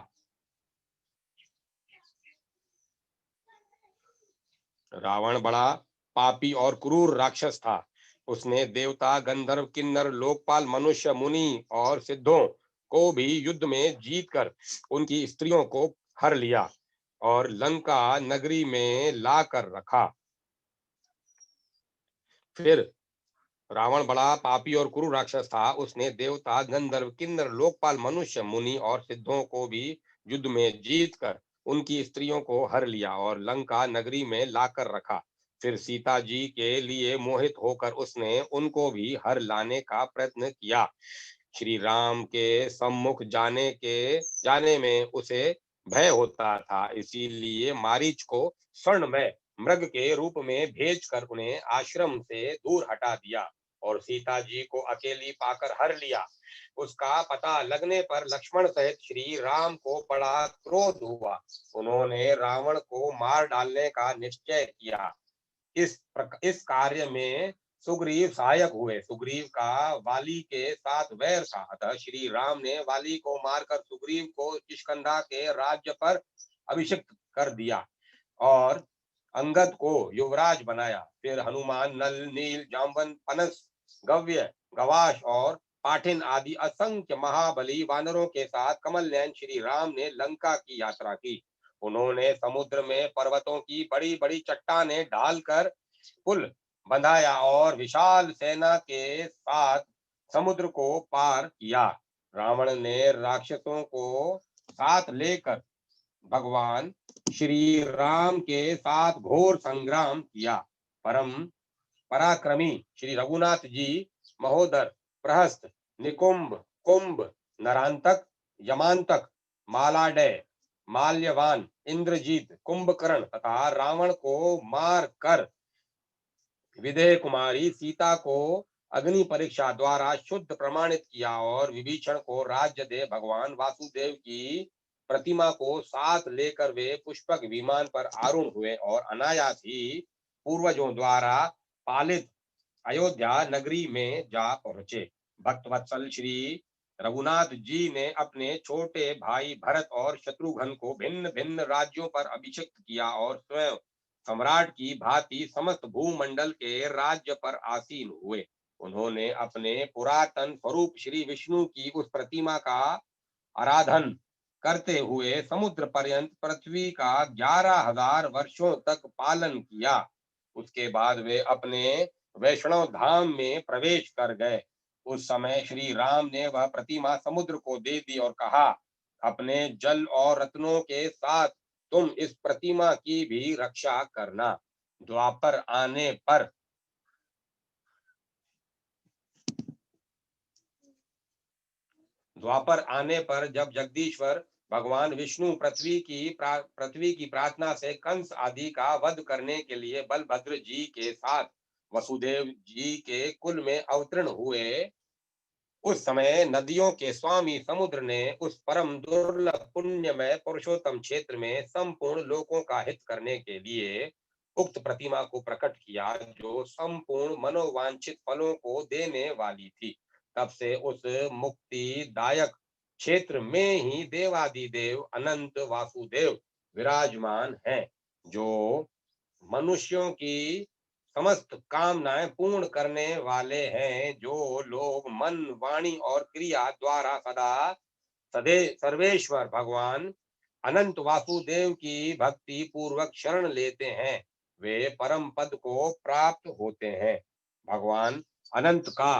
रावण बड़ा पापी और क्रूर राक्षस था। उसने देवता, गंधर्व, किन्नर, लोकपाल, मनुष्य, मुनि और सिद्धों को भी युद्ध में जीतकर उनकी स्त्रियों को हर लिया और लंका नगरी में लाकर रखा। फिर रावण बड़ा पापी और क्रूर राक्षस था। उसने देवता, गंधर्व, किन्नर, लोकपाल, मनुष्य, मुनि और सिद्धों को भी युद्ध में जीतकर उनकी स्त्रियों को हर लिया और लंका नगरी में लाकर रखा। फिर सीता जी के लिए मोहित होकर उसने उनको भी हर लाने का प्रयत्न किया। श्री राम के सम्मुख जाने में उसे भय होता था। इसीलिए मारीच को स्वर्णमय मृग के रूप में भेजकर उन्हें आश्रम से दूर हटा दिया और सीता जी को अकेली पाकर हर लिया। उसका पता लगने पर लक्ष्मण सहित श्री राम को बड़ा क्रोध हुआ। उन्होंने रावण को मार डालने का निश्चय किया। इस कार्य में सुग्रीव सहायक हुए। सुग्रीव का वाली के साथ वैर था, अतः श्री राम ने वाली को मारकर सुग्रीव को किष्किंधा के राज्य पर अभिषिक्त कर दिया और अंगद को युवराज बनाया। फिर हनुमान नल, नील, जाम्बन, पनस, गव्य, गवाश और पाठिन आदि असंख्य महाबली वानरों के साथ कमल नयन श्री राम ने लंका की यात्रा की। उन्होंने समुद्र में पर्वतों की बड़ी बड़ी चट्टानें ढालकर पुल बंधाया और विशाल सेना के साथ समुद्र को पार किया। रावण ने राक्षसों को साथ लेकर भगवान श्री राम के साथ घोर संग्राम किया। परम पराक्रमी श्री रघुनाथ जी महोदर, प्रहस्त, निकुंभ, कुंभ, नरांतक, यमांतक, मालाडय, माल्यवान, इंद्रजीत, कुंभकर्ण तथा रावण को मार कर विदेह कुमारी सीता को अग्नि परीक्षा द्वारा शुद्ध प्रमाणित किया और विभीषण को राज्य दे भगवान वासुदेव की प्रतिमा को साथ लेकर वे पुष्पक विमान पर आरूढ़ हुए और अनायास ही पूर्वजों द्वारा पालित अयोध्या नगरी में जा पहुंचे। भक्तवत्सल श्री रघुनाथ जी ने अपने छोटे भाई भरत और शत्रुघ्न को भिन्न भिन्न राज्यों पर अभिषिक्त किया और स्वयं सम्राट की भांति समस्त भूमंडल के राज्य पर आसीन हुए। उन्होंने अपने पुरातन स्वरूप श्री विष्णु की उस प्रतिमा का आराधन करते हुए समुद्र पर्यंत पृथ्वी का 11,000 वर्षों तक पालन किया। उसके बाद वे अपने वैष्णव धाम में प्रवेश कर गए। उस समय श्री राम ने वह प्रतिमा समुद्र को दे दी और कहा, अपने जल और रत्नों के साथ तुम इस प्रतिमा की भी रक्षा करना। द्वापर आने पर जब जगदीश्वर भगवान विष्णु पृथ्वी की प्रार्थना से कंस आदि का वध करने के लिए बलभद्र जी के साथ वसुदेव जी के कुल में अवतीर्ण हुए, उस समय नदियों के स्वामी समुद्र ने उस परम दुर्लभ पुण्यमय पुरुषोत्तम क्षेत्र में संपूर्ण लोकों का हित करने के लिए उक्त प्रतिमा को प्रकट किया, जो संपूर्ण मनोवांछित फलों को देने वाली थी। तब से उस मुक्तिदायक क्षेत्र में ही देवादिदेव अनंत वासुदेव विराजमान हैं, जो मनुष्यों की समस्त कामनाएं पूर्ण करने वाले हैं। जो लोग मन, वाणी और क्रिया द्वारा सदा सदे सर्वेश्वर भगवान अनंत वासुदेव की भक्ति पूर्वक शरण लेते हैं, वे परम पद को प्राप्त होते हैं। भगवान अनंत का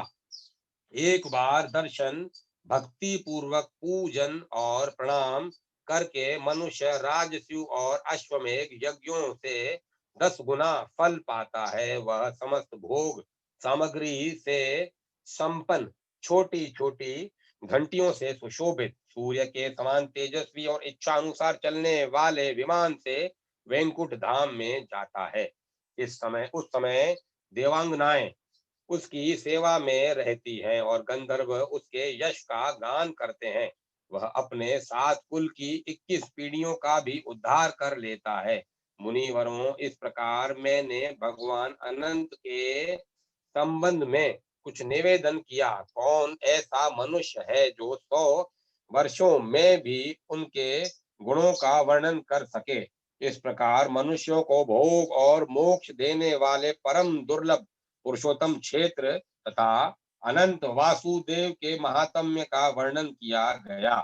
एक बार दर्शन, भक्ति पूर्वक पूजन और प्रणाम करके मनुष्य राजस्यु और अश्वमेघ यज्ञों से 10 गुना फल पाता है। वह समस्त भोग सामग्री से संपन्न छोटी छोटी घंटियों से सुशोभित सूर्य के समान तेजस्वी और इच्छा अनुसार चलने वाले विमान से वैकुंठ धाम में जाता है। उस समय देवांगनाएं उसकी सेवा में रहती हैं और गंधर्व उसके यश का गान करते हैं। वह अपने 7 कुल की 21 पीढ़ियों का भी उद्धार कर लेता है। मुनिवरों, इस प्रकार मैंने भगवान अनंत के संबंध में कुछ निवेदन किया। कौन ऐसा मनुष्य है जो 100 वर्षों में भी उनके गुणों का वर्णन कर सके। इस प्रकार मनुष्यों को भोग और मोक्ष देने वाले परम दुर्लभ पुरुषोत्तम क्षेत्र तथा अनंत वासुदेव के महात्म्य का वर्णन किया गया।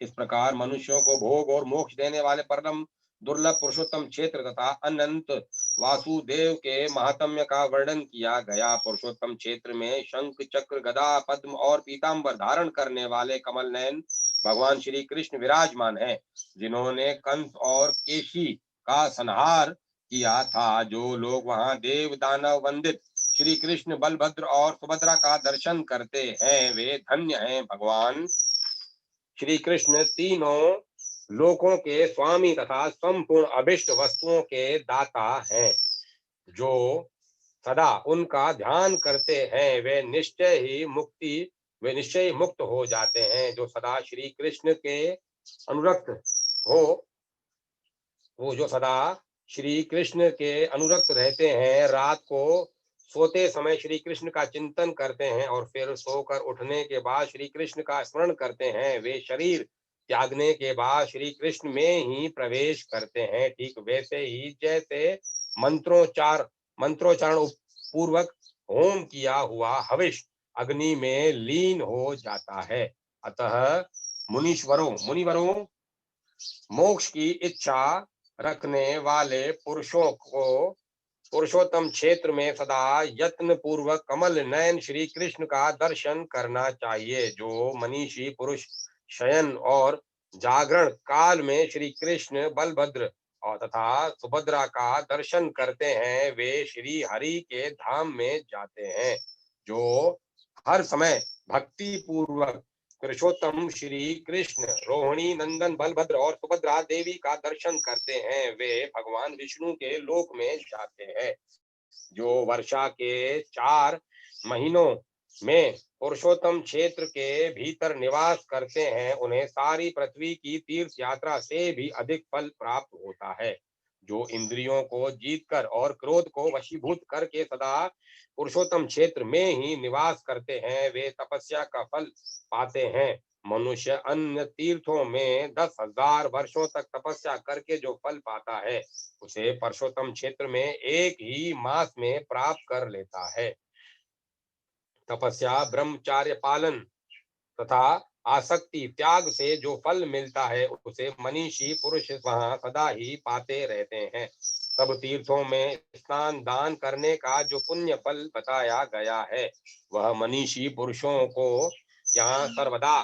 इस प्रकार मनुष्यों को भोग और मोक्ष देने वाले परम दुर्लभ पुरुषोत्तम क्षेत्र तथा अनंत वासुदेव के महात्म्य का वर्णन किया गया। पुरुषोत्तम क्षेत्र में शंख, चक्र, गदा, पद्म और पीतांबर धारण करने वाले कमल नयन भगवान श्री कृष्ण विराजमान हैं, जिन्होंने कंस और केशी का संहार किया था। जो लोग वहां देव दानव वंदित श्री कृष्ण, बलभद्र और सुभद्रा का दर्शन करते हैं, वे धन्य हैं। भगवान श्री कृष्ण तीनों लोकों के स्वामी तथा संपूर्ण अभिष्ट वस्तुओं के दाता हैं। जो सदा उनका ध्यान करते हैं, वे निश्चय ही मुक्त हो जाते हैं। जो सदा श्री कृष्ण के अनुरक्त हो वो जो सदा श्री कृष्ण के अनुरक्त रहते हैं, रात को सोते समय श्री कृष्ण का चिंतन करते हैं और फिर सोकर उठने के बाद श्री कृष्ण का स्मरण करते हैं, वे शरीर त्यागने के बाद श्री कृष्ण में ही प्रवेश करते हैं। ठीक वैसे ही जैसे मंत्रोच्चारण पूर्वक होम किया हुआ हविष अग्नि में लीन हो जाता है। अतः मुनिवरों, मोक्ष की इच्छा रखने वाले पुरुषों को पुरुषोत्तम क्षेत्र में सदा यत्न पूर्वक कमल नयन श्री कृष्ण का दर्शन करना चाहिए। जो मनीषी पुरुष शयन और जागरण काल में श्री कृष्ण, बलभद्र और तथा सुभद्रा का दर्शन करते हैं, वे श्री हरि के धाम में जाते हैं। जो हर समय भक्ति पूर्वक पुरुषोत्तम श्री कृष्ण, रोहिणी नंदन बलभद्र और सुभद्रा देवी का दर्शन करते हैं, वे भगवान विष्णु के लोक में जाते हैं। जो वर्षा के 4 महीनों में पुरुषोत्तम क्षेत्र के भीतर निवास करते हैं, उन्हें सारी पृथ्वी की तीर्थ यात्रा से भी अधिक फल प्राप्त होता है। जो इंद्रियों को जीतकर और क्रोध को वशीभूत करके सदा पुरुषोत्तम क्षेत्र में ही निवास करते हैं, वे तपस्या का फल पाते हैं। मनुष्य अन्य तीर्थों में 10,000 वर्षों तक तपस्या करके जो फल पाता है, उसे पुरुषोत्तम क्षेत्र में एक ही मास में प्राप्त कर लेता है। तपस्या, ब्रह्मचार्य पालन तथा आसक्ति त्याग से जो फल मिलता है उसे मनीषी पुरुष वहां सदा ही पाते रहते हैं। सब तीर्थों में स्नान दान करने का जो पुण्य फल बताया गया है वह मनीषी पुरुषों को यहाँ सर्वदा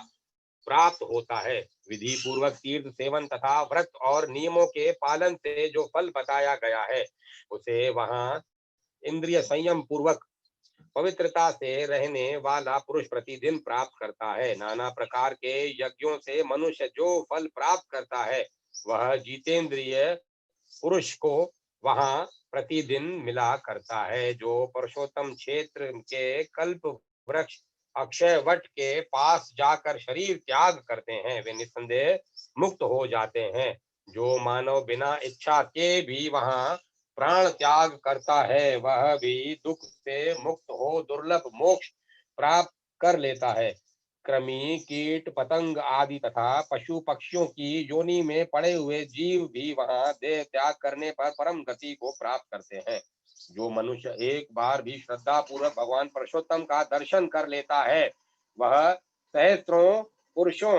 प्राप्त होता है। विधि पूर्वक तीर्थ सेवन तथा व्रत और नियमों के पालन से जो फल बताया गया है उसे वहां इंद्रिय संयम पूर्वक पवित्रता से रहने वाला पुरुष प्रतिदिन प्राप्त करता है। नाना प्रकार के यज्ञों से मनुष्य जो फल प्राप्त करता है वह जितेंद्रिय पुरुष को वहां प्रतिदिन मिला करता है। जो पुरुषोत्तम क्षेत्र के कल्प वृक्ष अक्षय वट के पास जाकर शरीर त्याग करते हैं वे निस्संदेह मुक्त हो जाते हैं। जो मानव बिना इच्छा के भी वहां प्राण त्याग करता है वह भी दुख से मुक्त हो दुर्लभ मोक्ष प्राप्त कर लेता है। कृमि कीट पतंग आदि तथा पशु पक्षियों की योनि में पड़े हुए जीव भी वहां देह त्याग करने पर परम गति को प्राप्त करते हैं। जो मनुष्य एक बार भी श्रद्धा पूर्वक भगवान पुरुषोत्तम का दर्शन कर लेता है वह सहस्त्रों पुरुषों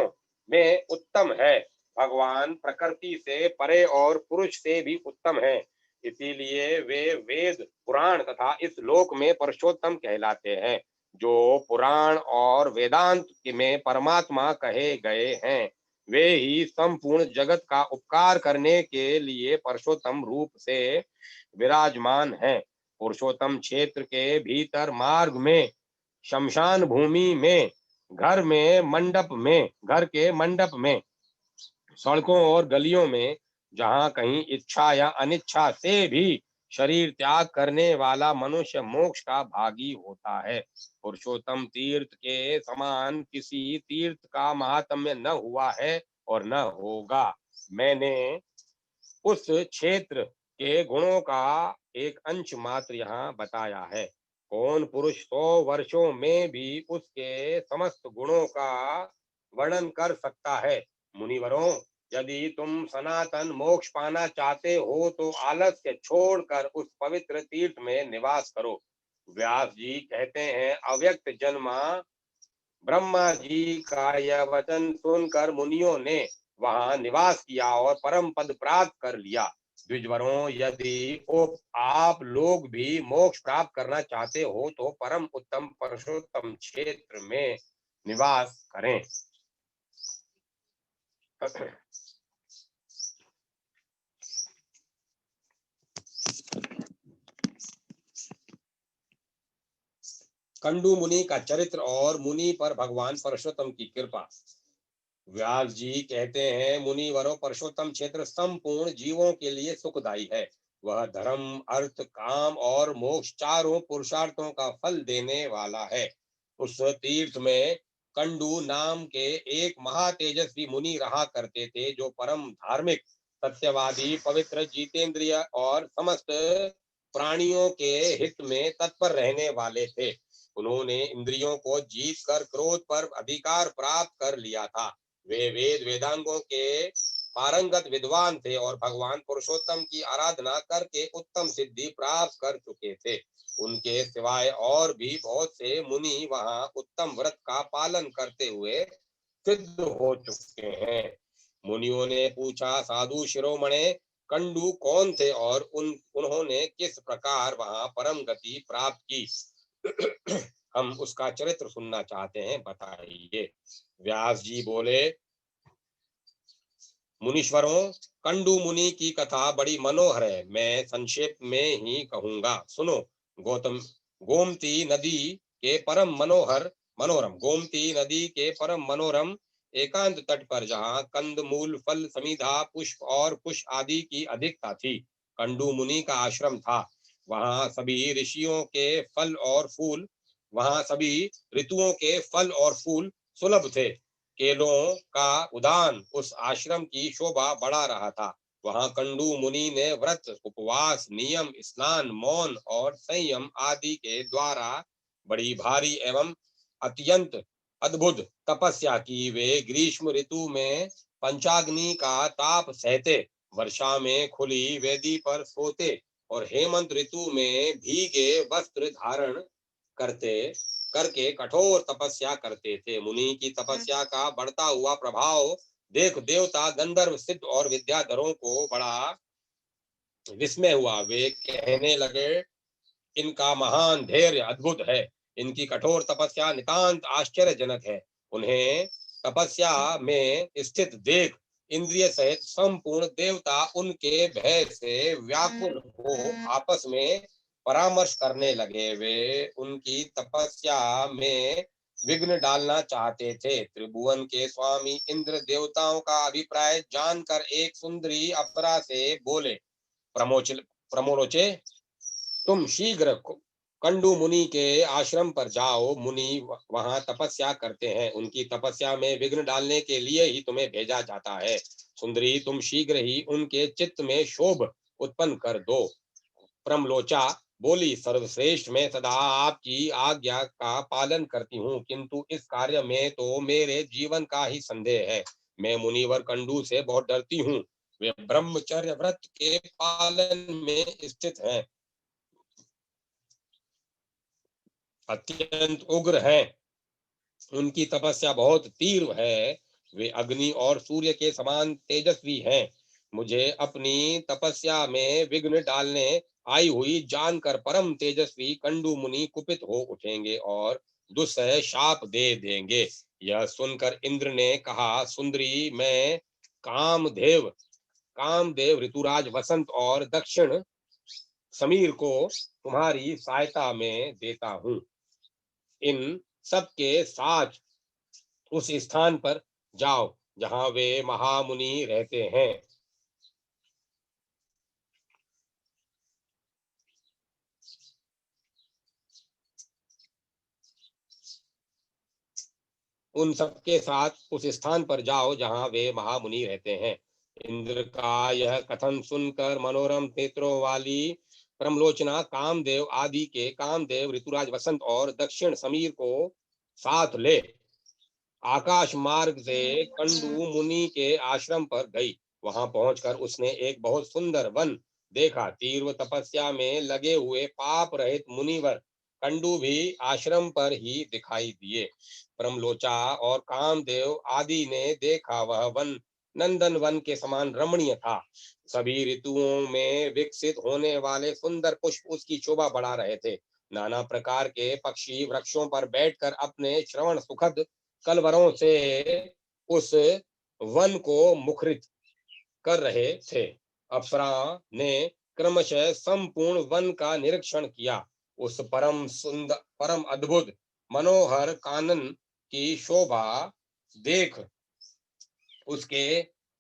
में उत्तम है। भगवान प्रकृति से परे और पुरुष से भी उत्तम है, इसीलिए वे वेद पुराण तथा इस लोक में पुरुषोत्तम कहलाते हैं। जो पुराण और वेदांत में परमात्मा कहे गए हैं वे ही संपूर्ण जगत का उपकार करने के लिए पुरुषोत्तम रूप से विराजमान है। पुरुषोत्तम क्षेत्र के भीतर मार्ग में, शमशान भूमि में, घर के मंडप में, सड़कों और गलियों में जहाँ कहीं इच्छा या अनिच्छा से भी शरीर त्याग करने वाला मनुष्य मोक्ष का भागी होता है। पुरुषोत्तम तीर्थ के समान किसी तीर्थ का महात्म्य न हुआ है और न होगा। मैंने उस क्षेत्र के गुणों का एक अंश मात्र यहाँ बताया है। कौन पुरुष 100 वर्षों में भी उसके समस्त गुणों का वर्णन कर सकता है। मुनिवरों, यदि तुम सनातन मोक्ष पाना चाहते हो तो आलस्य छोड़कर उस पवित्र तीर्थ में निवास करो। व्यास जी कहते हैं, अव्यक्त जन्मा ब्रह्मा जी का यह वचन सुनकर मुनियों ने वहां निवास किया और परम पद प्राप्त कर लिया। द्विजवरों, यदि आप लोग भी मोक्ष प्राप्त करना चाहते हो तो परम उत्तम पुरुषोत्तम क्षेत्र में निवास करें। कंडू मुनि का चरित्र और मुनि पर भगवान पुरुषोत्तम की कृपा। व्यास जी कहते हैं, मुनिवरों, पुरुषोत्तम क्षेत्र संपूर्ण जीवों के लिए सुखदायी है। वह धर्म अर्थ काम और मोक्ष चारों पुरुषार्थों का फल देने वाला है। उस तीर्थ में कंडू नाम के एक महातेजस्वी मुनि रहा करते थे जो परम धार्मिक, सत्यवादी, पवित्र, जितेंद्रिय और समस्त प्राणियों के हित में तत्पर रहने वाले थे। उन्होंने इंद्रियों को जीत कर क्रोध पर अधिकार प्राप्त कर लिया था। वे वेद वेदांगों के पारंगत विद्वान थे और भगवान पुरुषोत्तम की आराधना करके उत्तम सिद्धि प्राप्त कर चुके थे। उनके सिवाय और भी बहुत से मुनि वहां उत्तम व्रत का पालन करते हुए सिद्ध हो चुके हैं। मुनियों ने पूछा, साधु शिरोमणे, कंडू कौन थे और उन्होंने किस प्रकार वहां परम गति प्राप्त की? हम उसका चरित्र सुनना चाहते हैं, बताइए। व्यास जी बोले, मुनीश्वरों, कंडू मुनि की कथा बड़ी मनोहर है। मैं संक्षेप में ही कहूंगा, सुनो। गौतम गोमती नदी के परम गोमती नदी के परम मनोरम एकांत तट पर जहाँ कंद मूल फल समिधा पुष्प और कुश आदि की अधिकता थी, कंडू मुनि का आश्रम था। वहाँ सभी ऋषियों के फल और फूल वहाँ सभी ऋतुओं के फल और फूल सुलभ थे। केलों का उदान उस आश्रम की शोभा बढ़ा रहा था। वहां कंडू मुनि ने व्रत, उपवास, नियम, स्नान, मौन और संयम आदि के द्वारा बड़ी भारी एवं अत्यंत अद्भुत तपस्या की। वे ग्रीष्म ऋतु में पंचाग्नि का ताप सहते, वर्षा में खुली वेदी पर सोते और हेमंत ऋतु में भीगे वस्त्र धारण करते। करके कठोर तपस्या करते थे। मुनि की तपस्या का बढ़ता हुआ प्रभाव देख देवता, गंधर्व, सिद्ध और विद्याधरों को बड़ा विस्मय हुआ। वे कहने लगे, इनका महान धैर्य अद्भुत है, इनकी कठोर तपस्या नितांत आश्चर्यजनक है। उन्हें तपस्या में स्थित देख इंद्रिय सहित संपूर्ण देवता उनके भय से व्याकुल हो आपस में परामर्श करने लगे। वे उनकी तपस्या में विघ्न डालना चाहते थे। त्रिभुवन के स्वामी इंद्र देवताओं का अभिप्राय जानकर एक सुंदरी अप्सरा से बोले, प्रमोच प्रमोलोचे, तुम शीघ्र कंडू मुनि के आश्रम पर जाओ। मुनि वहां तपस्या करते हैं, उनकी तपस्या में विघ्न डालने के लिए ही तुम्हें भेजा जाता है। सुंदरी, तुम शीघ्र ही उनके चित्त में शोभ उत्पन्न कर दो। प्रमलोचा बोली, सर्वश्रेष्ठ, मैं सदा आपकी आज्ञा का पालन करती हूँ, किंतु इस कार्य में तो मेरे जीवन का ही संदेह है। मैं मुनिवर कंडू से बहुत डरती हूँ। वे ब्रह्मचर्य व्रत के पालन में स्थित हैं, अत्यंत उग्र हैं, उनकी तपस्या बहुत तीव्र है। वे अग्नि और सूर्य के समान तेजस्वी हैं। मुझे अपनी तपस्या में विघ्न डालने आई हुई जानकर परम तेजस्वी कंडू मुनि कुपित हो उठेंगे और दुस्सह शाप दे देंगे। यह सुनकर इंद्र ने कहा, सुंदरी, मैं कामदेव कामदेव ऋतुराज वसंत और दक्षिण समीर को तुम्हारी सहायता में देता हूँ। इन सबके साथ उस स्थान पर जाओ जहां वे महामुनि रहते हैं। उन सबके साथ उस स्थान पर जाओ जहां वे महामुनि रहते हैं। इंद्र का यह कथन सुनकर मनोरम नेत्रों वाली प्रमलोचना कामदेव आदि के कामदेव ऋतुराज वसंत और दक्षिण समीर को साथ ले आकाश मार्ग से कंडू मुनि के आश्रम पर गई। वहां पहुंचकर उसने एक बहुत सुंदर वन देखा। तीव्र तपस्या में लगे हुए पाप रहित मुनिवर कंडू भी आश्रम पर ही दिखाई दिए। प्रमलोचा और कामदेव आदि ने देखा, वह वन नंदन वन के समान रमणीय था। सभी ऋतुओं में विकसित होने वाले सुंदर पुष्प उसकी शोभा बढ़ा रहे थे। नाना प्रकार के पक्षी वृक्षों पर बैठकर अपने श्रवण सुखद कलवरों से उस वन को मुखरित कर रहे थे। अप्सरा ने क्रमशः संपूर्ण वन का निरीक्षण किया। उस परम सुंदर, परम अद्भुत मनोहर कानन की शोभा देख उसके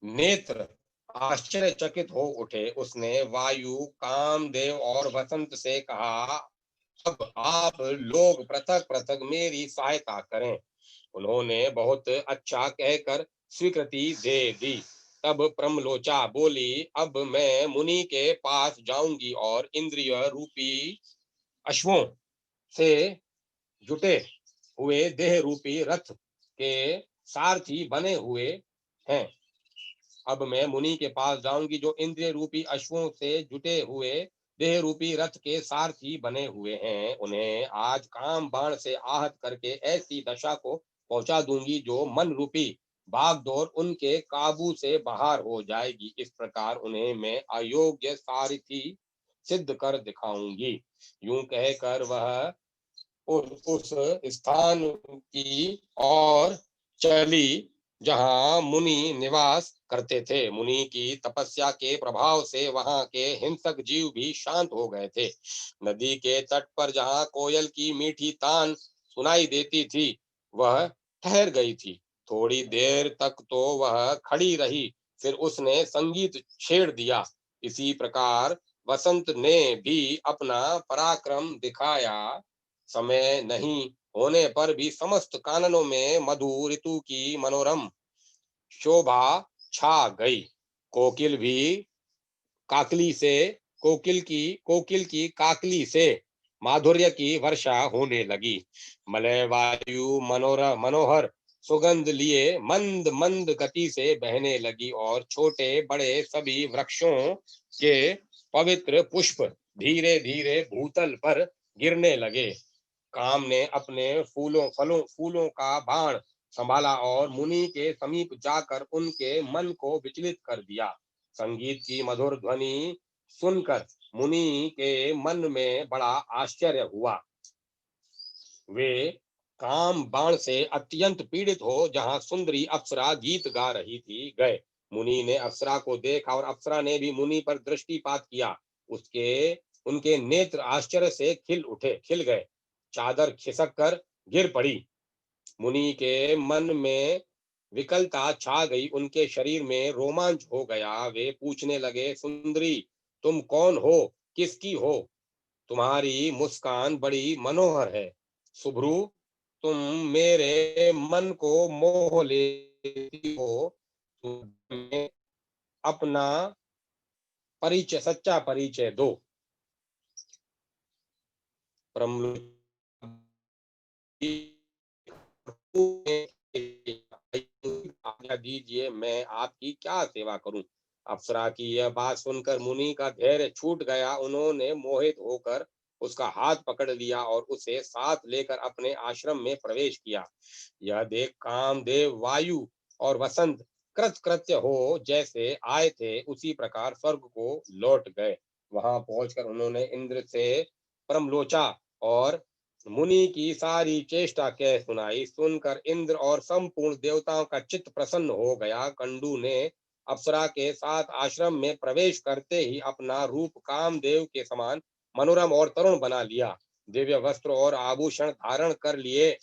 नेत्र आश्चर्यचकित हो उठे। उसने वायु, कामदेव और वसंत से कहा, अब आप लोग पृथक पृथक मेरी सहायता करें। उन्होंने बहुत अच्छा कहकर स्वीकृति दे दी। तब प्रमलोचा बोली, अब मैं मुनि के पास जाऊंगी और इंद्रिय रूपी अश्वों से जुटे हुए देह रूपी रथ के सारथी बने हुए हैं। अब मैं मुनि के पास जाऊंगी जो इंद्रिय रूपी अश्वों से जुटे हुए देह रूपी रथ के सारथी बने हुए हैं। उन्हें आज काम बाण से आहत करके ऐसी दशा को पहुंचा दूंगी जो मन रूपी भागदौड़ उनके काबू से बाहर हो जाएगी। इस प्रकार उन्हें मैं अयोग्य सारथी सिद्ध कर दिखाऊंगी। यूं कहकर वह उस स्थान की ओर चली जहां मुनि निवास करते थे। मुनि की तपस्या के प्रभाव से वहां के हिंसक जीव भी शांत हो गए थे। नदी के तट पर जहां कोयल की मीठी तान सुनाई देती थी, वह ठहर गई थी। थोड़ी देर तक तो वह खड़ी रही, फिर उसने संगीत छेड़ दिया। इसी प्रकार वसंत ने भी अपना पराक्रम दिखाया। समय नहीं होने पर भी समस्त काननों में मधु ऋतु की मनोरम शोभा छा गई। कोकिल भी काकली से कोकिल की काकली से माधुर्य की वर्षा होने लगी। मलय वायु मनोहर सुगंध लिए मंद मंद गति से बहने लगी और छोटे बड़े सभी वृक्षों के पवित्र पुष्प धीरे धीरे भूतल पर गिरने लगे। काम ने अपने फूलों का बाण संभाला और मुनि के समीप जाकर उनके मन को विचलित कर दिया। संगीत की मधुर ध्वनि सुनकर मुनि के मन में बड़ा आश्चर्य हुआ। वे काम बाण से अत्यंत पीड़ित हो जहां सुंदरी अप्सरा गीत गा रही थी गए। मुनि ने अप्सरा को देखा और अप्सरा ने भी मुनि पर दृष्टिपात किया। उसके उनके नेत्र आश्चर्य से खिल गए। चादर खिसक कर गिर पड़ी। मुनि के मन में विकलता छा गई। उनके शरीर में रोमांच हो गया। वे पूछने लगे, सुंदरी, तुम कौन हो, किसकी हो? तुम्हारी मुस्कान बड़ी मनोहर है। शुभ्रू, तुम मेरे मन को मोह लेती हो। तुम्हें अपना सच्चा परिचय दो। आज्ञा दीजिए, मैं आपकी क्या सेवा करूं? अप्सरा की यह बात सुनकर मुनि का धैर्य छूट गया। उन्होंने मोहित होकर उसका हाथ पकड़ लिया और उसे साथ लेकर अपने आश्रम में प्रवेश किया। यह देख कामदेव वायु और वसंत कृतकृत्य हो जैसे आए थे उसी प्रकार स्वर्ग को लौट गए। वहां पहुंचकर उन्होंने इंद्र से परमलोचा और मुनि की सारी चेष्टा कह सुनाई। सुनकर इंद्र और संपूर्ण देवताओं का चित्त प्रसन्न हो गया। कंडू ने अप्सरा के साथ आश्रम में प्रवेश करते ही अपना रूप कामदेव के समान मनोरम और तरुण बना लिया। दिव्य वस्त्र और आभूषण धारण कर लिए।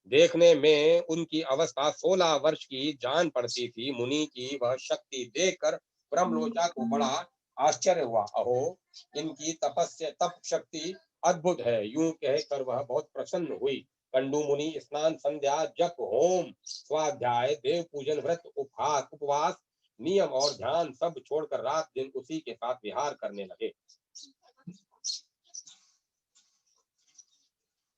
देखने में उनकी अवस्था 16 वर्ष की जान पड़ती थी। मुनि की वह शक्ति देखकर ब्रह्मलोचा को बड़ा आश्चर्य हुआ। अहो, इनकी तपस्या तप शक्ति अद्भुत है। यूं कहकर वह बहुत प्रसन्न हुई। कंडू मुनि स्नान, संध्या, जप, होम, स्वाध्याय, देव पूजन, व्रत, उपवास, नियम और ध्यान सब छोड़कर रात दिन उसी के साथ विहार करने लगे।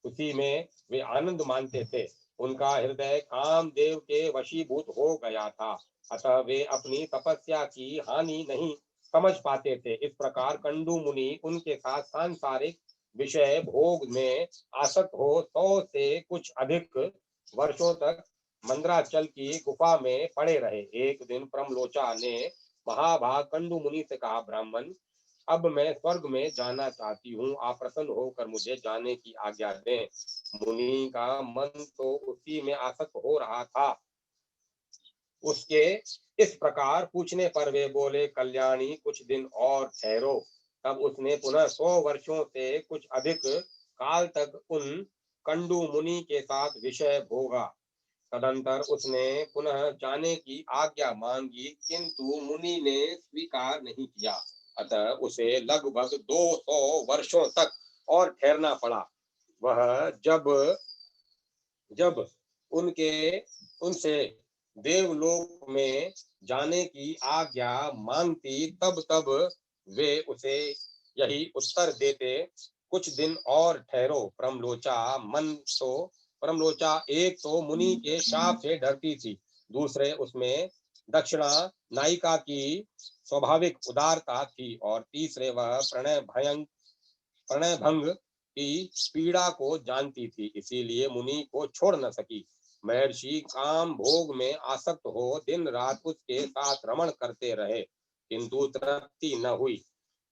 उसी में वे आनंद मानते थे। उनका हृदय कामदेव के वशीभूत हो गया था। अतः वे अपनी तपस्या की हानि नहीं समझ पाते थे। इस प्रकार कंडू मुनि उनके साथ सांसारिक विषय भोग में आसक्त हो 100 से कुछ अधिक वर्षों तक मंद्राचल की गुफा में पड़े रहे। एक दिन प्रमलोचा ने महाभाग कंडू मुनि से कहा, ब्राह्मण, अब मैं स्वर्ग में जाना चाहती हूँ। आप प्रसन्न होकर मुझे जाने की आज्ञा दें। मुनि का मन तो उसी में आसक्त हो रहा था। उसके इस प्रकार पूछने पर वे बोले, कल्याणी, कुछ दिन और ठहरो। तब उसने पुनः 100 वर्षों से कुछ अधिक काल तक उन कंडू मुनि के साथ विषय भोगा। तदंतर उसने पुनः जाने की आज्ञा मांगी, किंतु मुनि ने स्वीकार नहीं किया। अतः उसे लगभग 200 वर्षों तक और ठहरना पड़ा। वह जब जब उनके उनसे देवलोक में जाने की आज्ञा मांगती, तब तब वे उसे यही उत्तर देते, कुछ दिन और ठहरो। परमलोचा एक तो मुनि के शाप से डरती थी, दूसरे उसमें दक्षिणा नायिका की स्वाभाविक उदारता थी और तीसरे वह प्रणय भंग की पीड़ा को जानती थी। इसीलिए मुनि को छोड़ न सकी। महर्षि काम भोग में आसक्त हो दिन रात उसके साथ रमण करते रहे, किंतु तृप्ति न हुई।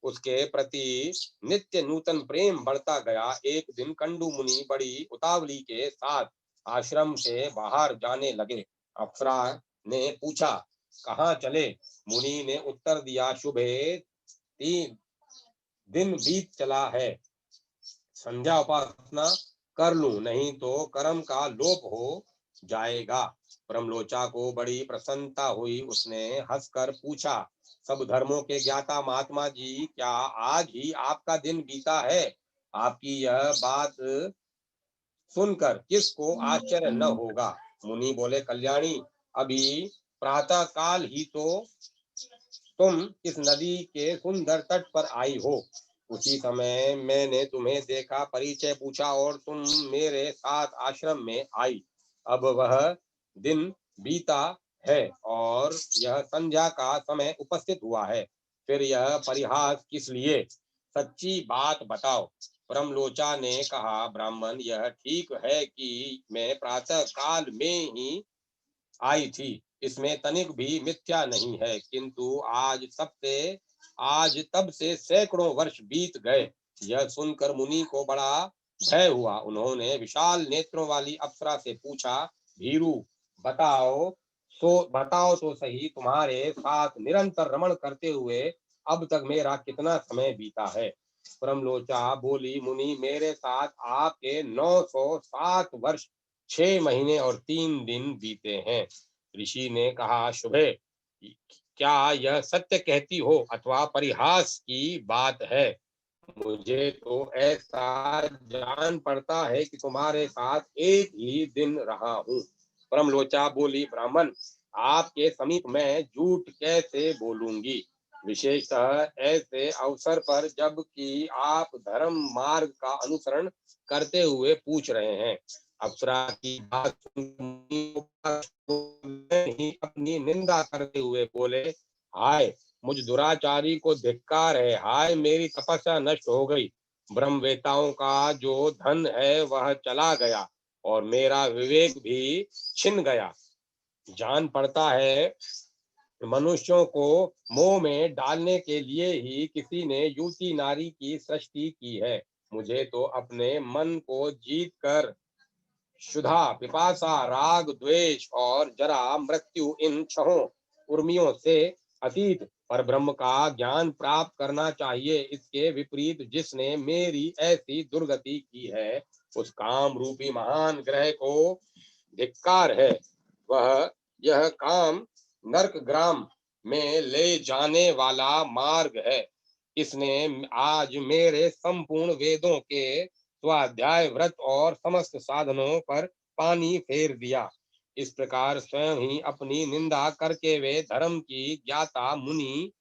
उसके प्रति नित्य नूतन प्रेम बढ़ता गया। एक दिन कंडू मुनि बड़ी उतावली के साथ आश्रम से बाहर जाने लगे। अप्सरा ने पूछा, कहाँ चले? मुनि ने उत्तर दिया, शुभे 3 दिन बीत चला है, संध्या उपासना कर लूं, नहीं तो कर्म का लोप हो जाएगा। ब्रह्मलोचा को बड़ी प्रसन्नता हुई। उसने हंसकर पूछा, सब धर्मों के ज्ञाता महात्मा जी, क्या आज ही आपका दिन बीता है? आपकी यह बात सुनकर किसको आश्चर्य न होगा? मुनि बोले, कल्याणी, अभी प्रातः काल ही तो तुम इस नदी के सुंदर तट पर आई हो। उसी समय मैंने तुम्हें देखा, परिचय पूछा और तुम मेरे साथ आश्रम में आई। अब वह दिन बीता है और यह संध्या का समय उपस्थित हुआ है, फिर यह परिहास किस लिए? सच्ची बात बताओ। परमलोचा ने कहा, ब्राह्मण, यह ठीक है कि मैं प्रातः काल में ही आई थी, इसमें तनिक भी मिथ्या नहीं है, किंतु आज तब से सैकड़ों वर्ष बीत गए। यह सुनकर मुनि को बड़ा भय हुआ। उन्होंने विशाल नेत्रों वाली अप्सरा से पूछा, भीरु, बताओ बताओ तो सही, तुम्हारे साथ निरंतर रमण करते हुए अब तक मेरा कितना समय बीता है। परमलोचा बोली, मुनि, मेरे साथ आपके 907 वर्ष 6 महीने और 3 दिन बीते हैं। ऋषि ने कहा, शुभे, क्या यह सत्य कहती हो अथवा परिहास की बात है? मुझे तो ऐसा जान पड़ता है कि तुम्हारे साथ एक ही दिन रहा हूँ। परमलोचा बोली, ब्राह्मण, आपके समीप मैं झूठ कैसे बोलूंगी, विशेषतः ऐसे अवसर पर जबकि आप धर्म मार्ग का अनुसरण करते हुए पूछ रहे हैं। अप्सरा की बात सुन ही अपनी निंदा करते हुए बोले, हाय, मुझ दुराचारी को धिक्कार है, हाय, मेरी तपस्या नष्ट हो गई, ब्रह्मवेताओं का जो धन है वह चला गया और मेरा विवेक भी छिन गया। जान पड़ता है मनुष्यों को मोह में डालने के लिए ही किसी ने युवती नारी की सृष्टि की है। मुझे तो अपने मन को जीत कर क्षुधा, पिपासा, राग, द्वेष और जरा, मृत्यु, इन छहों उर्मियों से अतीत पर ब्रह्म का ज्ञान प्राप्त करना चाहिए। इसके विपरीत जिसने मेरी ऐसी दुर्गति की है, उस काम रूपी महान ग्रह को धिक्कार है। वह यह काम नरक ग्राम में ले जाने वाला मार्ग है। इसने आज मेरे संपूर्ण वेदों के स्वाध्याय, व्रत और समस्त साधनों पर पानी फेर दिया। इस प्रकार स्वयं ही अपनी निंदा करके वे धर्म की ज्ञाता मुनि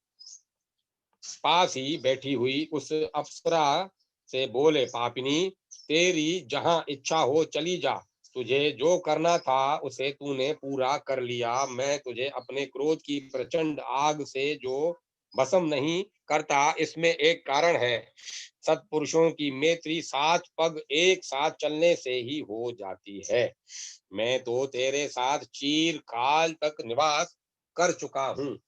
पास ही बैठी हुई उस अप्सरा से बोले, पापिनी, तेरी जहां इच्छा हो चली जा, तुझे जो करना था उसे तूने पूरा कर लिया। मैं तुझे अपने क्रोध की प्रचंड आग से जो भस्म नहीं करता, इसमें एक कारण है। सत्पुरुषों की मैत्री 7 पग एक साथ चलने से ही हो जाती है। मैं तो तेरे साथ चीर काल तक निवास कर चुका हूँ,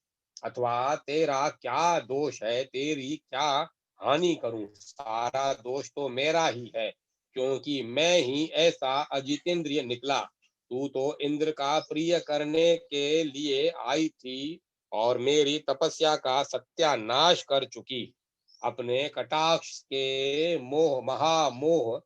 अथवा तेरा क्या दोष है, तेरी क्या हानि करूं? सारा दोष तो मेरा ही है, क्योंकि मैं ही ऐसा अजितेंद्रिय निकला। तू तो इंद्र का प्रिय करने के लिए आई थी और मेरी तपस्या का सत्यानाश कर चुकी। अपने कटाक्ष के महामोह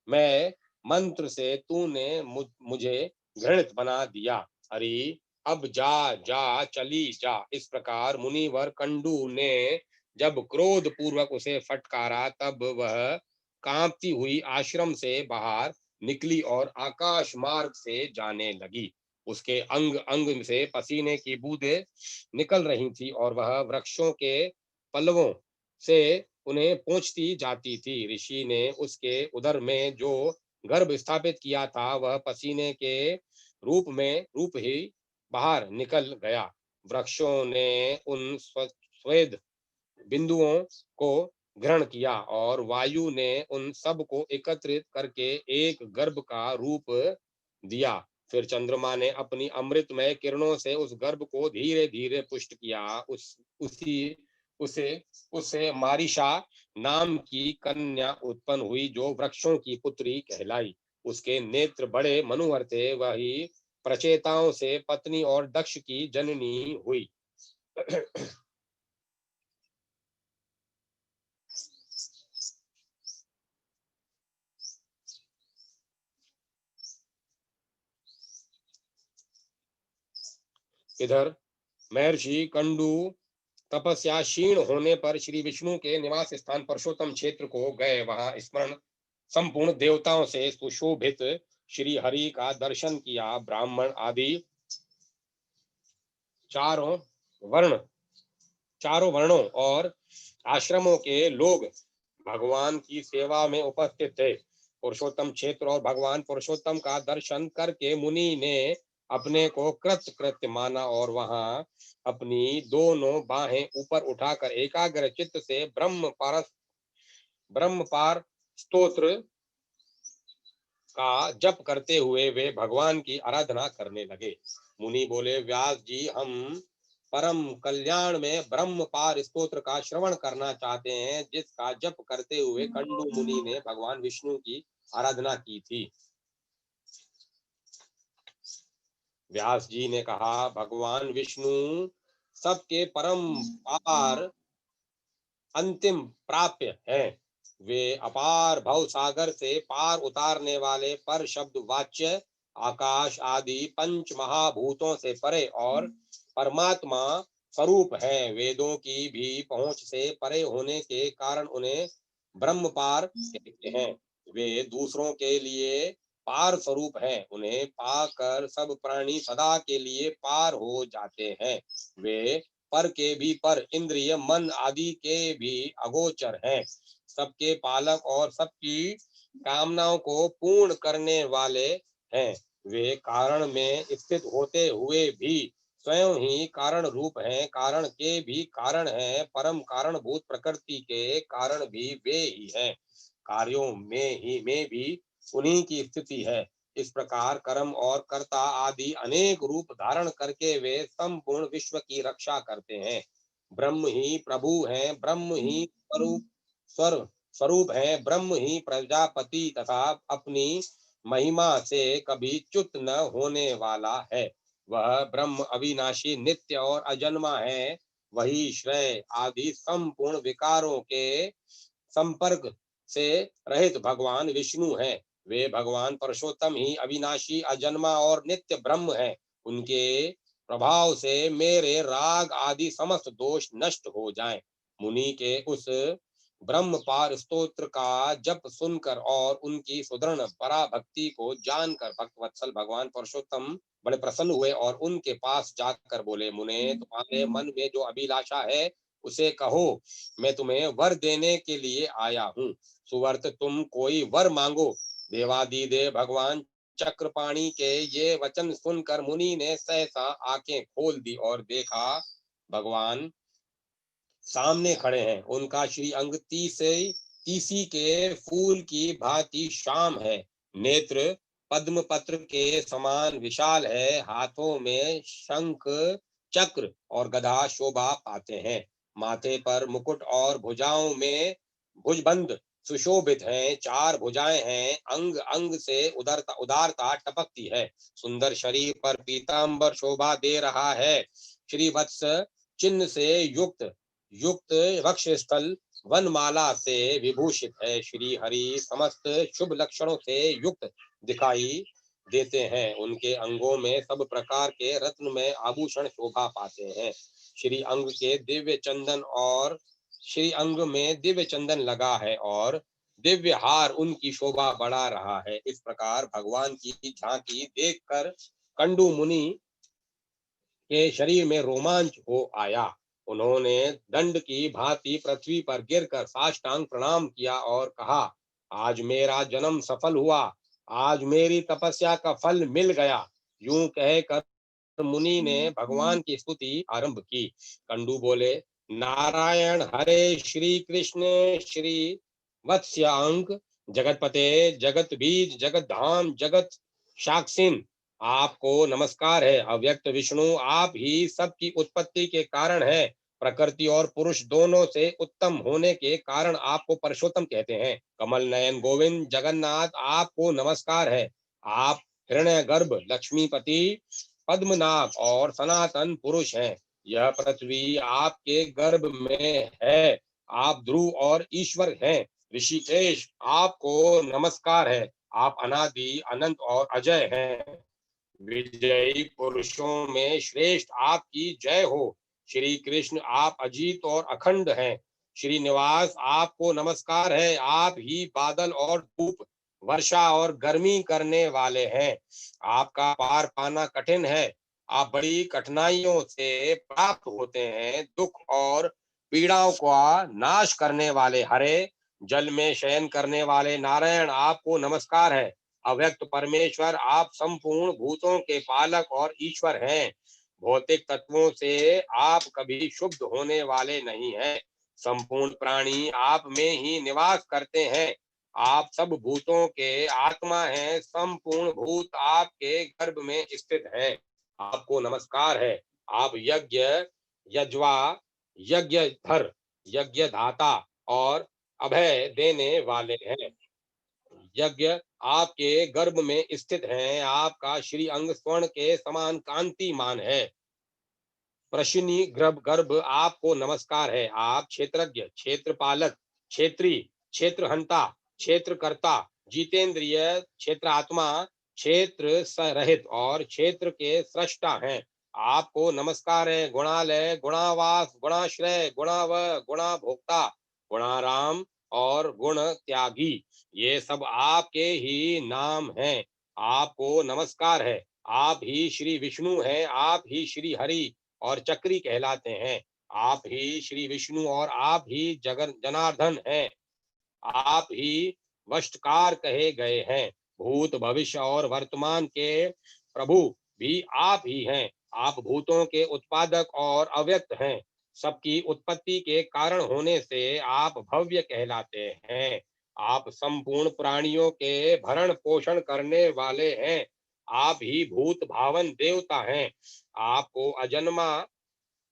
मैं मंत्र से तूने मुझे घृणित बना दिया। अरे, अब जा जा, चली जा। इस प्रकार मुनिवर कंडू ने जब क्रोध पूर्वक उसे फटकारा, तब वह कांपती हुई आश्रम से बाहर निकली और आकाश मार्ग से जाने लगी। उसके अंग अंग से पसीने की बूंदें निकल रही थी और वह वृक्षों के पल्लवों से उन्हें पहुंचती जाती थी। ऋषि ने उसके उदर में जो गर्भ स्थापित किया था, वह पसीने के रूप ही बाहर निकल गया। वृक्षों ने उन स्वेद बिंदुओं को ग्रहण किया और वायु ने उन सब को एकत्रित करके एक गर्भ का रूप दिया। फिर चंद्रमा ने अपनी अमृतमय किरणों से उस गर्भ को धीरे धीरे पुष्ट किया। उसी उसे उसे मारिशा नाम की कन्या उत्पन्न हुई, जो वृक्षों की पुत्री कहलाई। उसके नेत्र बड़े मनोहर थे। वही प्रचेताओं से पत्नी और दक्ष की जननी हुई। इधर महर्षि कंडू तपस्या क्षीण होने पर श्री विष्णु के निवास स्थान पुरुषोत्तम क्षेत्र को गए। वहां स्मरण संपूर्ण देवताओं से सुशोभित श्री हरि का दर्शन किया। ब्राह्मण आदि चारों वर्ण चारों वर्णों और आश्रमों के लोग भगवान की सेवा में उपस्थित थे। पुरुषोत्तम क्षेत्र और भगवान पुरुषोत्तम का दर्शन करके मुनि ने अपने को कृत्य माना और वहां अपनी दोनों बाहें ऊपर उठाकर एकाग्र चित्त से ब्रह्मपार स्तोत्र का जप करते हुए वे भगवान की आराधना करने लगे। मुनि बोले, व्यास जी, हम परम कल्याण में ब्रह्मपार स्तोत्र का श्रवण करना चाहते हैं, जिसका जप करते हुए कंडू मुनि ने भगवान विष्णु की आराधना की थी। व्यास जी ने कहा, भगवान विष्णु सबके परम पार अंतिम प्राप्य हैं। वे अपार भव सागर से पार उतारने वाले पर शब्द वाच्य आकाश आदि पंच महाभूतों से परे और परमात्मा स्वरूप हैं। वेदों की भी पहुंच से परे होने के कारण उन्हें ब्रह्म पार कहते हैं। वे दूसरों के लिए पार स्वरूप हैं। उन्हें पाकर सब प्राणी सदा के लिए पार हो जाते हैं। वे पर के भी पर, इंद्रिय मन आदि के भी अगोचर हैं। सबके पालक और सबकी कामनाओं को पूर्ण करने वाले हैं। वे कारण में स्थित होते हुए भी स्वयं ही कारण रूप हैं। कारण के भी कारण हैं। परम कारण भूत प्रकृति के कारण भी वे ही हैं। कार्यों में भी उन्हीं की स्थिति है। इस प्रकार कर्म और कर्ता आदि अनेक रूप धारण करके वे संपूर्ण विश्व की रक्षा करते हैं। ब्रह्म ही प्रभु हैं। ब्रह्म ही स्वरूप है। ब्रह्म ही प्रजापति तथा अपनी महिमा से कभी च्युत न होने वाला है। वह ब्रह्म अविनाशी नित्य और अजन्मा है। वही श्रेय आदि संपूर्ण विकारों के संपर्क से रहित भगवान विष्णु हैं। वे भगवान परशुत्तम ही अविनाशी अजन्मा और नित्य ब्रह्म है। उनके प्रभाव से मेरे राग आदि समस्त दोष नष्ट हो जाएं। मुनि के उस ब्रह्म पार स्तोत्र का जप सुनकर और उनकी सुदृढ़ पराभक्ति को जानकर भक्तवत्सल भगवान परशुत्तम बड़े प्रसन्न हुए और उनके पास जाकर बोले, मुने, तुम्हारे मन में जो अभिलाषा है उसे कहो, मैं तुम्हें वर देने के लिए आया हूँ। सुवर्त, तुम कोई वर मांगो। देवादिदेव भगवान चक्रपाणी के ये वचन सुनकर मुनि ने सहसा आंखें खोल दी और देखा भगवान सामने खड़े हैं। उनका श्री अंग तीसी के फूल की भांति श्याम है। नेत्र पद्म पत्र के समान विशाल है। हाथों में शंख चक्र और गदा शोभा पाते हैं। माथे पर मुकुट और भुजाओं में भुजबंद सुशोभित हैं। चार भुजाएं हैं। अंग अंग से उदारता टपकती है। सुंदर शरीर पर पीतांबर शोभा दे रहा है। श्री वत्स चिन्ह से युक्त वक्ष स्थल वनमाला से विभूषित है। श्री हरि समस्त शुभ लक्षणों से युक्त दिखाई देते हैं। उनके अंगों में सब प्रकार के रत्न में आभूषण शोभा पाते हैं। श्री अंग के दिव्य चंदन और श्री अंग में दिव्य चंदन लगा है और दिव्य हार उनकी शोभा बढ़ा रहा है। इस प्रकार भगवान की झांकी देखकर कंडू मुनि के शरीर में रोमांच हो आया। उन्होंने दंड की भांति पृथ्वी पर गिरकर साष्टांग प्रणाम किया और कहा, आज मेरा जन्म सफल हुआ। आज मेरी तपस्या का फल मिल गया। यूं कहकर मुनि ने भगवान की स्तुति आरंभ की। कंडू बोले, नारायण हरे श्री कृष्ण श्री वत्स्यांक जगतपते जगत बीज जगत धाम जगत साक्षिन, आपको नमस्कार है। अव्यक्त विष्णु, आप ही सबकी उत्पत्ति के कारण है। प्रकृति और पुरुष दोनों से उत्तम होने के कारण आपको परशुत्तम कहते हैं। कमल नयन गोविंद जगन्नाथ, आपको नमस्कार है। आप हिरण्य गर्भ लक्ष्मीपति पद्मनाभ और सनातन पुरुष हैं। यह पृथ्वी आपके गर्भ में है। आप ध्रुव और ईश्वर हैं। ऋषिकेश, आपको नमस्कार है। आप अनादि अनंत और अजय हैं। विजयी पुरुषों में श्रेष्ठ, आपकी जय हो। श्री कृष्ण, आप अजीत और अखंड हैं। श्रीनिवास, आपको नमस्कार है। आप ही बादल और धूप वर्षा और गर्मी करने वाले हैं। आपका पार पाना कठिन है। आप बड़ी कठिनाइयों से प्राप्त होते हैं। दुख और पीड़ाओं का नाश करने वाले हरे, जल में शयन करने वाले नारायण, आपको नमस्कार है। अव्यक्त परमेश्वर, आप संपूर्ण भूतों के पालक और ईश्वर हैं। भौतिक तत्वों से आप कभी शुद्ध होने वाले नहीं हैं। संपूर्ण प्राणी आप में ही निवास करते हैं। आप सब भूतों के आत्मा हैं। संपूर्ण भूत आपके गर्भ में स्थित हैं। आपको नमस्कार है। आप यज्ञ यज्वा यज्ञधर यज्ञ धाता और अभय देने वाले हैं। यज्ञ आपके गर्भ में स्थित हैं। आपका श्री अंग स्वर्ण के समान कांतिमान है। प्रश्नि गर्भ गर्भ आपको नमस्कार है। आप क्षेत्रज्ञ क्षेत्रपालक क्षेत्री क्षेत्रहंता क्षेत्रकर्ता जितेंद्रिय क्षेत्रात्मा क्षेत्र रहित और क्षेत्र के सृष्टा हैं। आपको नमस्कार है। गुणालय गुणावास गुणाश्रय गुणाव गुणाभोक्ता गुणाराम और गुण त्यागी, ये सब आपके ही नाम हैं। आपको नमस्कार है। आप ही श्री विष्णु हैं। आप ही श्री हरि और चक्री कहलाते हैं। आप ही श्री विष्णु और आप ही जनार्दन हैं। आप ही वष्टकार कहे गए हैं। भूत भविष्य और वर्तमान के प्रभु भी आप ही हैं। आप भूतों के उत्पादक और अव्यक्त हैं। सबकी उत्पत्ति के कारण होने से आप भव्य कहलाते हैं। आप संपूर्ण प्राणियों के भरण पोषण करने वाले हैं। आप ही भूत भावन देवता हैं। आपको अजन्मा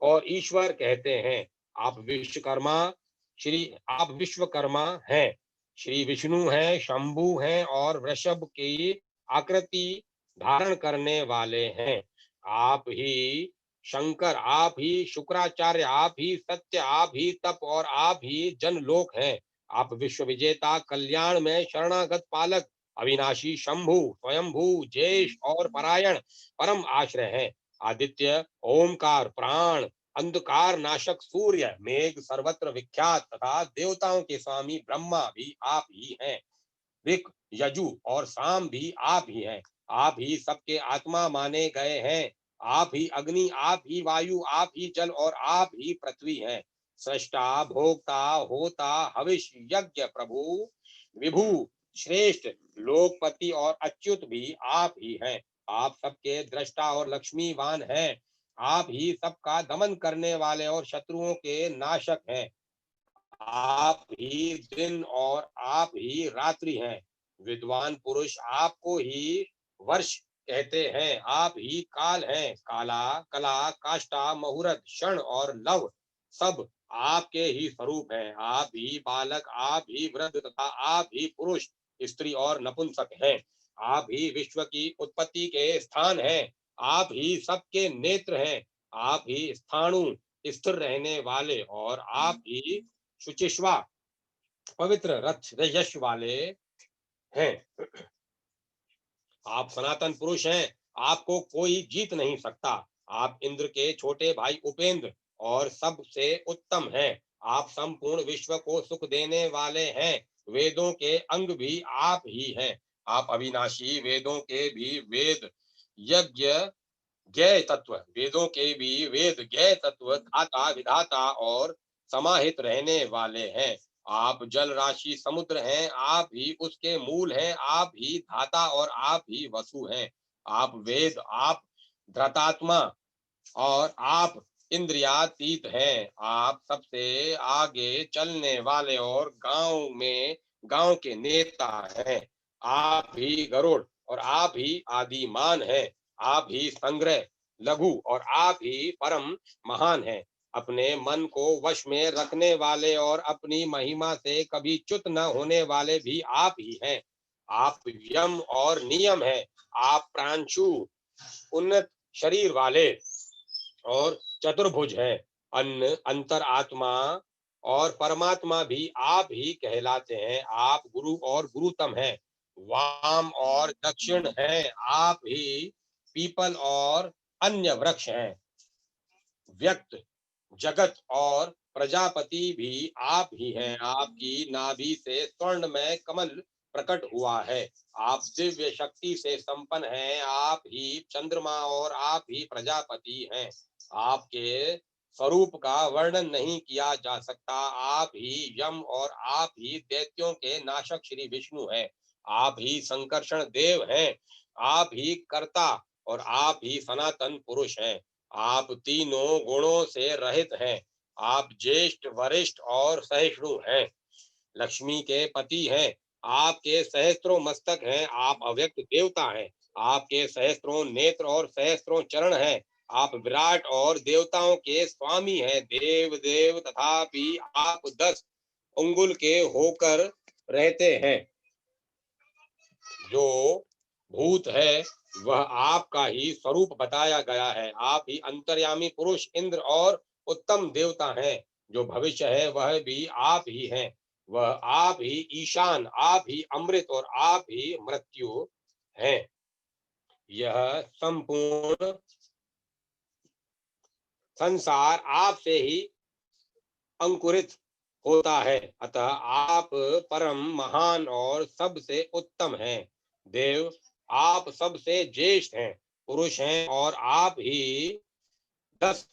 और ईश्वर कहते हैं। आप विश्वकर्मा श्री आप विश्वकर्मा हैं। श्री विष्णु हैं, शंभु हैं और वृषभ की आकृति धारण करने वाले हैं। आप ही शंकर, आप ही शुक्राचार्य, आप ही सत्य, आप ही तप और आप ही जनलोक हैं। आप विश्व विजेता कल्याण में शरणागत पालक अविनाशी शंभु स्वयंभू जेष और परायण परम आश्रय है। आदित्य ओमकार प्राण अंधकार नाशक सूर्य मेघ सर्वत्र विख्यात तथा देवताओं के स्वामी ब्रह्मा भी आप ही हैं। ऋक यजु और साम भी आप ही हैं। आप ही सबके आत्मा माने गए हैं। आप ही अग्नि, आप ही वायु, आप ही जल और आप ही पृथ्वी हैं। सृष्टा भोक्ता होता हविष यज्ञ प्रभु विभु श्रेष्ठ लोकपति और अच्युत भी आप ही हैं। आप सबके दृष्टा और लक्ष्मीवान हैं। आप ही सबका दमन करने वाले और शत्रुओं के नाशक हैं। आप ही दिन और आप ही रात्रि हैं। विद्वान पुरुष आपको ही वर्ष कहते हैं। आप ही काल हैं। काला कला काष्ठा मुहूर्त क्षण और लव सब आपके ही स्वरूप हैं। आप ही बालक, आप ही वृद्ध तथा आप ही पुरुष स्त्री और नपुंसक हैं। आप ही विश्व की उत्पत्ति के स्थान हैं। आप ही सबके नेत्र हैं। आप ही स्थाणु स्थिर रहने वाले और आप ही शुचिष्वा पवित्र रथ यश वाले हैं। आप सनातन पुरुष हैं। आपको कोई जीत नहीं सकता। आप इंद्र के छोटे भाई उपेंद्र और सबसे उत्तम हैं। आप संपूर्ण विश्व को सुख देने वाले हैं। वेदों के अंग भी आप ही हैं। आप अविनाशी वेदों के भी वेद यज्ञ ज्ञेय तत्व, वेदों के भी वेद ज्ञेय तत्व धाता विधाता और समाहित रहने वाले हैं। आप जल राशि समुद्र हैं। आप ही उसके मूल हैं। आप ही धाता और आप ही वसु हैं। आप वेद, आप धृतात्मा और आप इंद्रियातीत हैं। आप सबसे आगे चलने वाले और गांव के नेता हैं। आप ही गरुड़ और आप ही आदिमान हैं। आप ही संग्रह लघु और आप ही परम महान हैं। अपने मन को वश में रखने वाले और अपनी महिमा से कभी च्युत न होने वाले भी आप ही हैं। आप यम और नियम हैं। आप प्रांशु उन्नत शरीर वाले और चतुर्भुज है। अन्न अंतर आत्मा और परमात्मा भी आप ही कहलाते हैं। आप गुरु और गुरुतम हैं। वाम और दक्षिण हैं। आप ही पीपल और अन्य वृक्ष हैं। व्यक्त जगत और प्रजापति भी आप ही हैं। आपकी नाभि से स्वर्ण में कमल प्रकट हुआ है। आप दिव्य शक्ति से संपन्न हैं। आप ही चंद्रमा और आप ही प्रजापति हैं। आपके स्वरूप का वर्णन नहीं किया जा सकता। आप ही यम और आप ही दैत्यों के नाशक श्री विष्णु हैं। आप ही संकर्षण देव हैं। आप ही कर्ता और आप ही सनातन पुरुष हैं। आप तीनों गुणों से रहित हैं। आप ज्येष्ठ वरिष्ठ और सहिष्णु हैं। लक्ष्मी के पति हैं। आपके सहस्त्रों मस्तक हैं। आप अव्यक्त देवता हैं। आपके सहस्त्रों नेत्र और सहस्त्रों चरण हैं। आप विराट और देवताओं के स्वामी हैं। देव देव तथापि आप 10 अंगुल के होकर रहते हैं। जो भूत है वह आपका ही स्वरूप बताया गया है। आप ही अंतर्यामी पुरुष इंद्र और उत्तम देवता हैं। जो भविष्य है वह भी आप ही हैं। वह आप ही ईशान, आप ही अमृत और आप ही मृत्यु हैं। यह संपूर्ण संसार आपसे ही अंकुरित होता है। अतः आप परम महान और सबसे उत्तम हैं। देव, आप सबसे ज्येष्ठ हैं, पुरुष हैं और आप ही 10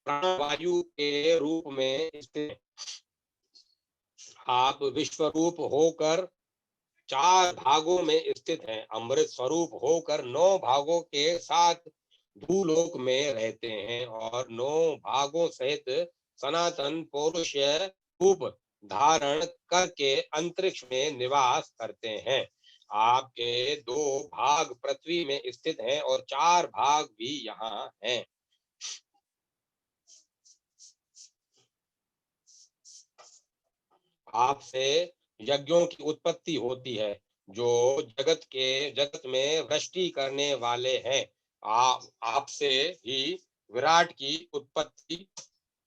प्राणवायु के रूप में स्थित हैं। आप विश्व रूप होकर 4 भागों में स्थित हैं। अमृत स्वरूप होकर 9 भागों के साथ भूलोक में रहते हैं और 9 भागों सहित सनातन पौरुष रूप धारण करके अंतरिक्ष में निवास करते हैं। आपके 2 भाग पृथ्वी में स्थित हैं और 4 भाग भी यहाँ हैं। आपसे यज्ञों की उत्पत्ति होती है, जो जगत में वृष्टि करने वाले हैं। आपसे ही विराट की उत्पत्ति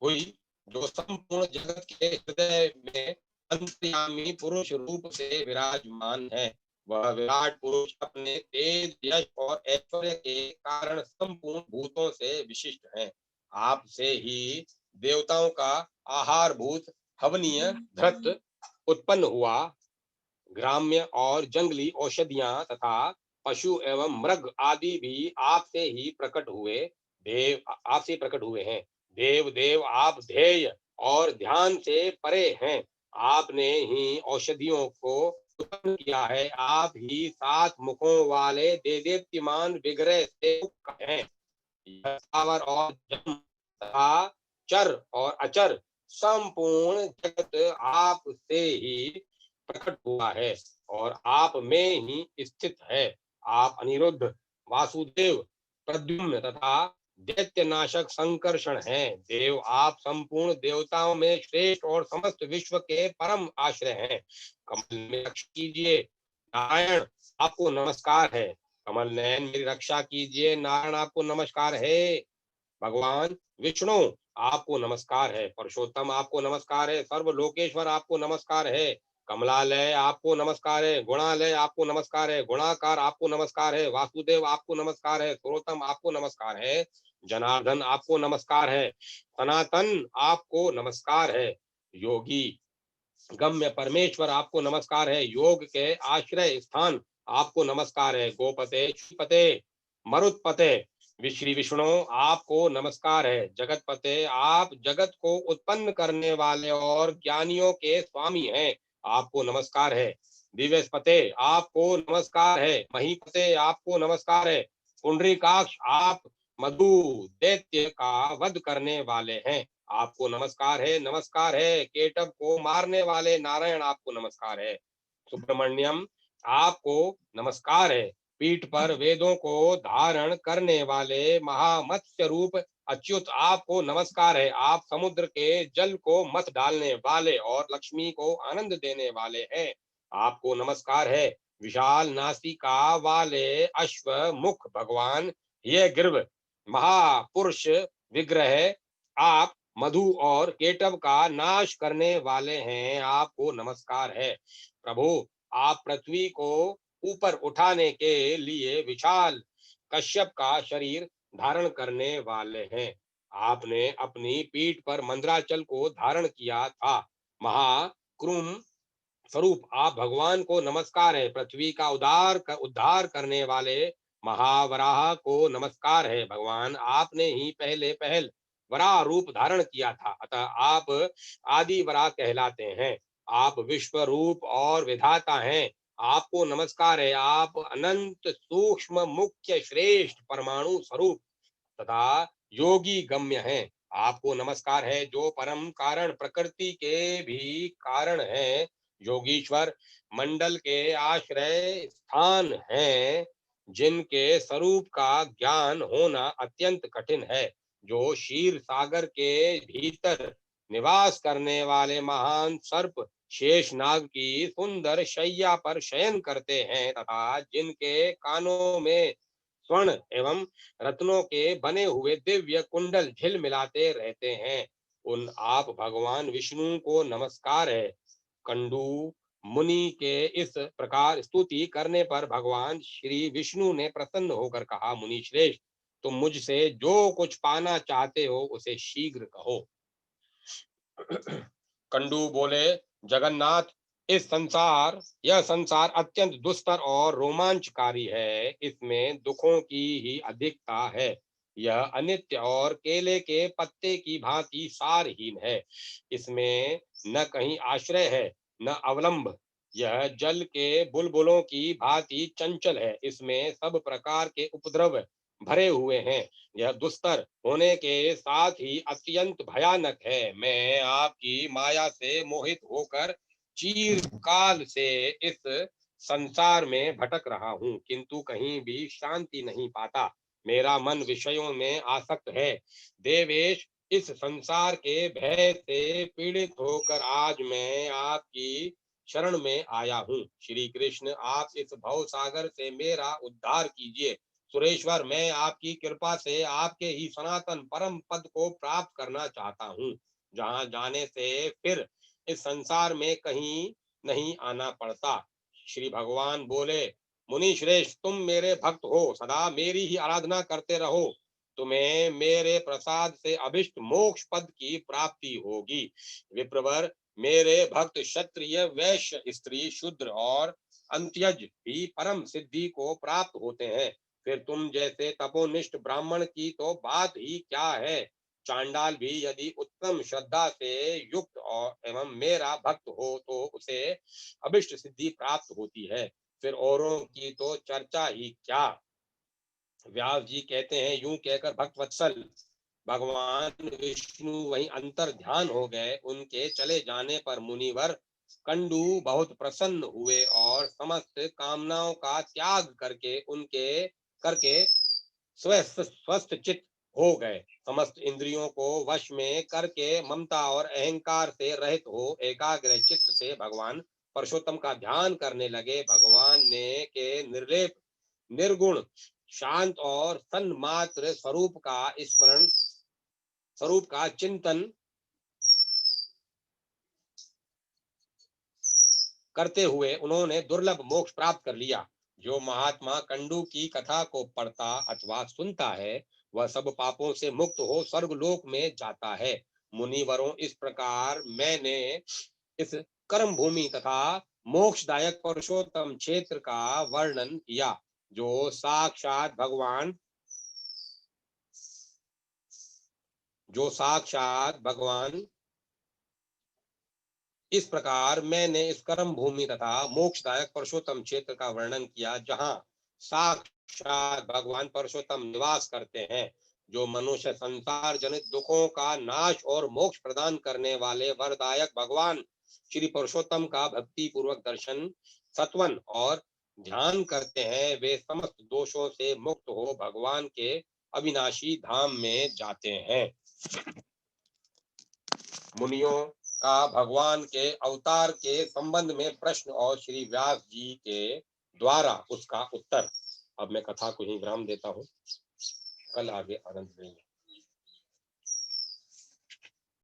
हुई, जो संपूर्ण जगत के हृदय में अंतर्यामी पुरुष रूप से विराजमान है। वह विराट पुरुष अपने तेज, यश और ऐश्वर्य के कारण संपूर्ण भूतों से विशिष्ट है। आपसे ही देवताओं का आहार भूत हवनीय धृत उत्पन्न हुआ। ग्राम्य और जंगली औषधियां तथा पशु एवं मृग आदि भी आपसे प्रकट हुए हैं। देव देव, आप ध्येय और ध्यान से परे हैं। आपने ही औषधियों को उत्पन्न किया है। आप ही 7 मुखों वाले देदीप्यमान विग्रह से युक्त हैं। यह स्थावर और जम तथा चर और अचर संपूर्ण जगत आपसे ही प्रकट हुआ है और आप में ही स्थित है। आप अनिरुद्ध, वासुदेव, प्रद्युम्न तथा दैत्य नाशक संकर्षण हैं। देव, आप संपूर्ण देवताओं में श्रेष्ठ और समस्त विश्व के परम आश्रय हैं। कमल में रक्षा कीजिए नारायण, आपको नमस्कार है। कमल नयन, मेरी रक्षा कीजिए नारायण, आपको नमस्कार है। भगवान विष्णु, आपको नमस्कार है। पुरुषोत्तम, आपको नमस्कार है। सर्वलोकेश्वर, आपको नमस्कार है। कमलालय, आपको नमस्कार है। गुणालय, आपको नमस्कार है। गुणाकार, आपको नमस्कार है। वासुदेव, आपको नमस्कार है। सर्वोत्तम, आपको नमस्कार है। जनार्दन, आपको नमस्कार है। सनातन, आपको नमस्कार है। योगी गम्य परमेश्वर, आपको नमस्कार है। योग के आश्रय स्थान, आपको नमस्कार है। गोपते, श्रीपते, मरुत्पते, श्री विष्णु, आपको नमस्कार है। जगतपते, आप जगत को उत्पन्न करने वाले और ज्ञानियों के स्वामी हैं। आपको नमस्कार है। दिव्यस्पते, आपको नमस्कार है। महीपते, आपको नमस्कार है। पुंडरीकाक्ष, आप मधु दैत्य का वध करने वाले हैं। आपको नमस्कार है। नमस्कार है। केटव को मारने वाले नारायण, आपको नमस्कार है। सुब्रमण्यम, आपको नमस्कार है। पीठ पर वेदों को धारण करने वाले महामत्स्य रूप अच्युत, आपको नमस्कार है। आप समुद्र के जल को मत डालने वाले और लक्ष्मी को आनंद देने वाले हैं। आपको नमस्कार है। विशाल नासिका वाले अश्व मुख भगवान, ये गिर्व महापुरुष विग्रह, आप मधु और केटव का नाश करने वाले हैं। आपको नमस्कार है। प्रभु, आप पृथ्वी को ऊपर उठाने के लिए विशाल कश्यप का शरीर धारण करने वाले हैं। आपने अपनी पीठ पर मंद्राचल को धारण किया था। महाक्रूम स्वरूप, आप भगवान को नमस्कार है। पृथ्वी का उद्धार करने वाले महावराह को नमस्कार है। भगवान, आपने ही पहले पहल वराह रूप धारण किया था, अतः आप आदि वराह कहलाते हैं। आप विश्व रूप और विधाता हैं। आपको नमस्कार है। आप अनंत सूक्ष्म मुख्य श्रेष्ठ परमाणु स्वरूप तथा योगी गम्य हैं। आपको नमस्कार है जो परम कारण प्रकृति के भी कारण हैं। योगीश्वर मंडल के आश्रय स्थान हैं, जिनके स्वरूप का ज्ञान होना अत्यंत कठिन है। जो क्षीर सागर के भीतर निवास करने वाले महान सर्प शेषनाग की सुंदर शैया पर शयन करते हैं तथा जिनके कानों में स्वर्ण एवं रत्नों के बने हुए दिव्य कुंडल झिलमिलाते रहते हैं, उन आप भगवान विष्णु को नमस्कार है। कंडू मुनि के इस प्रकार स्तुति करने पर भगवान श्री विष्णु ने प्रसन्न होकर कहा, मुनि श्रेष्ठ, तुम मुझसे जो कुछ पाना चाहते हो उसे शीघ्र कहो। कंडू बोले, जगन्नाथ, यह संसार अत्यंत दुस्तर और रोमांचकारी है। इसमें दुखों की ही अधिकता है। यह अनित्य और केले के पत्ते की भांति सारहीन है। इसमें न कहीं आश्रय है न अवलंब। यह जल के बुलबुलों की भांति चंचल है। इसमें सब प्रकार के उपद्रव भरे हुए हैं। यह दुस्तर होने के साथ ही अत्यंत भयानक है। मैं आपकी माया से मोहित होकर चिरकाल से इस संसार में भटक रहा हूँ, किंतु कहीं भी शांति नहीं पाता। मेरा मन विषयों में आसक्त है। देवेश, इस संसार के भय से पीड़ित होकर आज मैं आपकी शरण में आया हूँ। श्री कृष्ण, आप इस भव सागर से मेरा उद्धार कीजिए। सुरेश्वर, मैं आपकी कृपा से आपके ही सनातन परम पद को प्राप्त करना चाहता हूँ, जहाँ जाने से फिर इस संसार में कहीं नहीं आना पड़ता। श्री भगवान बोले, मुनि श्रेष्ठ, तुम मेरे भक्त हो, सदा मेरी ही आराधना करते रहो। तुम्हें मेरे प्रसाद से अभिष्ट मोक्ष पद की प्राप्ति होगी। विप्रवर, मेरे भक्त क्षत्रिय, वैश्य, स्त्री, शूद्र और अंत्यज भी परम सिद्धि को प्राप्त होते हैं। फिर तुम जैसे तपोनिष्ठ ब्राह्मण की तो बात ही क्या है। चांडाल भी यदि उत्तम श्रद्धा से युक्त और एवं मेरा भक्त हो तो उसे अभिष्ट सिद्धि प्राप्त होती है। फिर औरों की तो चर्चा ही क्या। व्यास जी कहते हैं, यूं कहकर भक्त वत्सल भगवान विष्णु वहीं अंतर ध्यान हो गए। उनके चले जाने पर मुनिवर कंडू बहुत प्रसन्न हुए और समस्त कामनाओं का त्याग करके स्वस्थ चित्त हो गए। समस्त इंद्रियों को वश में करके ममता और अहंकार से रहित हो एकाग्र चित्त से भगवान परशुत्तम का ध्यान करने लगे। भगवान ने के निर्लेप, निर्गुण, शांत और सन्मात्र स्वरूप का चिंतन करते हुए उन्होंने दुर्लभ मोक्ष प्राप्त कर लिया। जो महात्मा कंडू की कथा को पढ़ता अथवा सुनता है, वह सब पापों से मुक्त हो स्वर्गलोक में जाता है। मुनिवरों, इस प्रकार मैंने इस कर्म भूमि तथा मोक्षदायक पुरुषोत्तम क्षेत्र का वर्णन किया, जो साक्षात भगवान इस प्रकार मैंने इस कर्म भूमि तथा मोक्षदायक पुरुषोत्तम क्षेत्र का वर्णन किया, जहाँ साक्षात भगवान पुरुषोत्तम निवास करते हैं। जो मनुष्य संसार जनित दुखों का नाश और मोक्ष प्रदान करने वाले वरदायक भगवान श्री पुरुषोत्तम का भक्ति पूर्वक दर्शन, सत्वन और ध्यान करते हैं, वे समस्त दोषों से मुक्त हो भगवान के अविनाशी धाम में जाते हैं। मुनियों का भगवान के अवतार के संबंध में प्रश्न और श्री व्यास जी के द्वारा उसका उत्तर। अब मैं कथा को ही विराम देता हूँ। कल आगे आनंद लेंगे।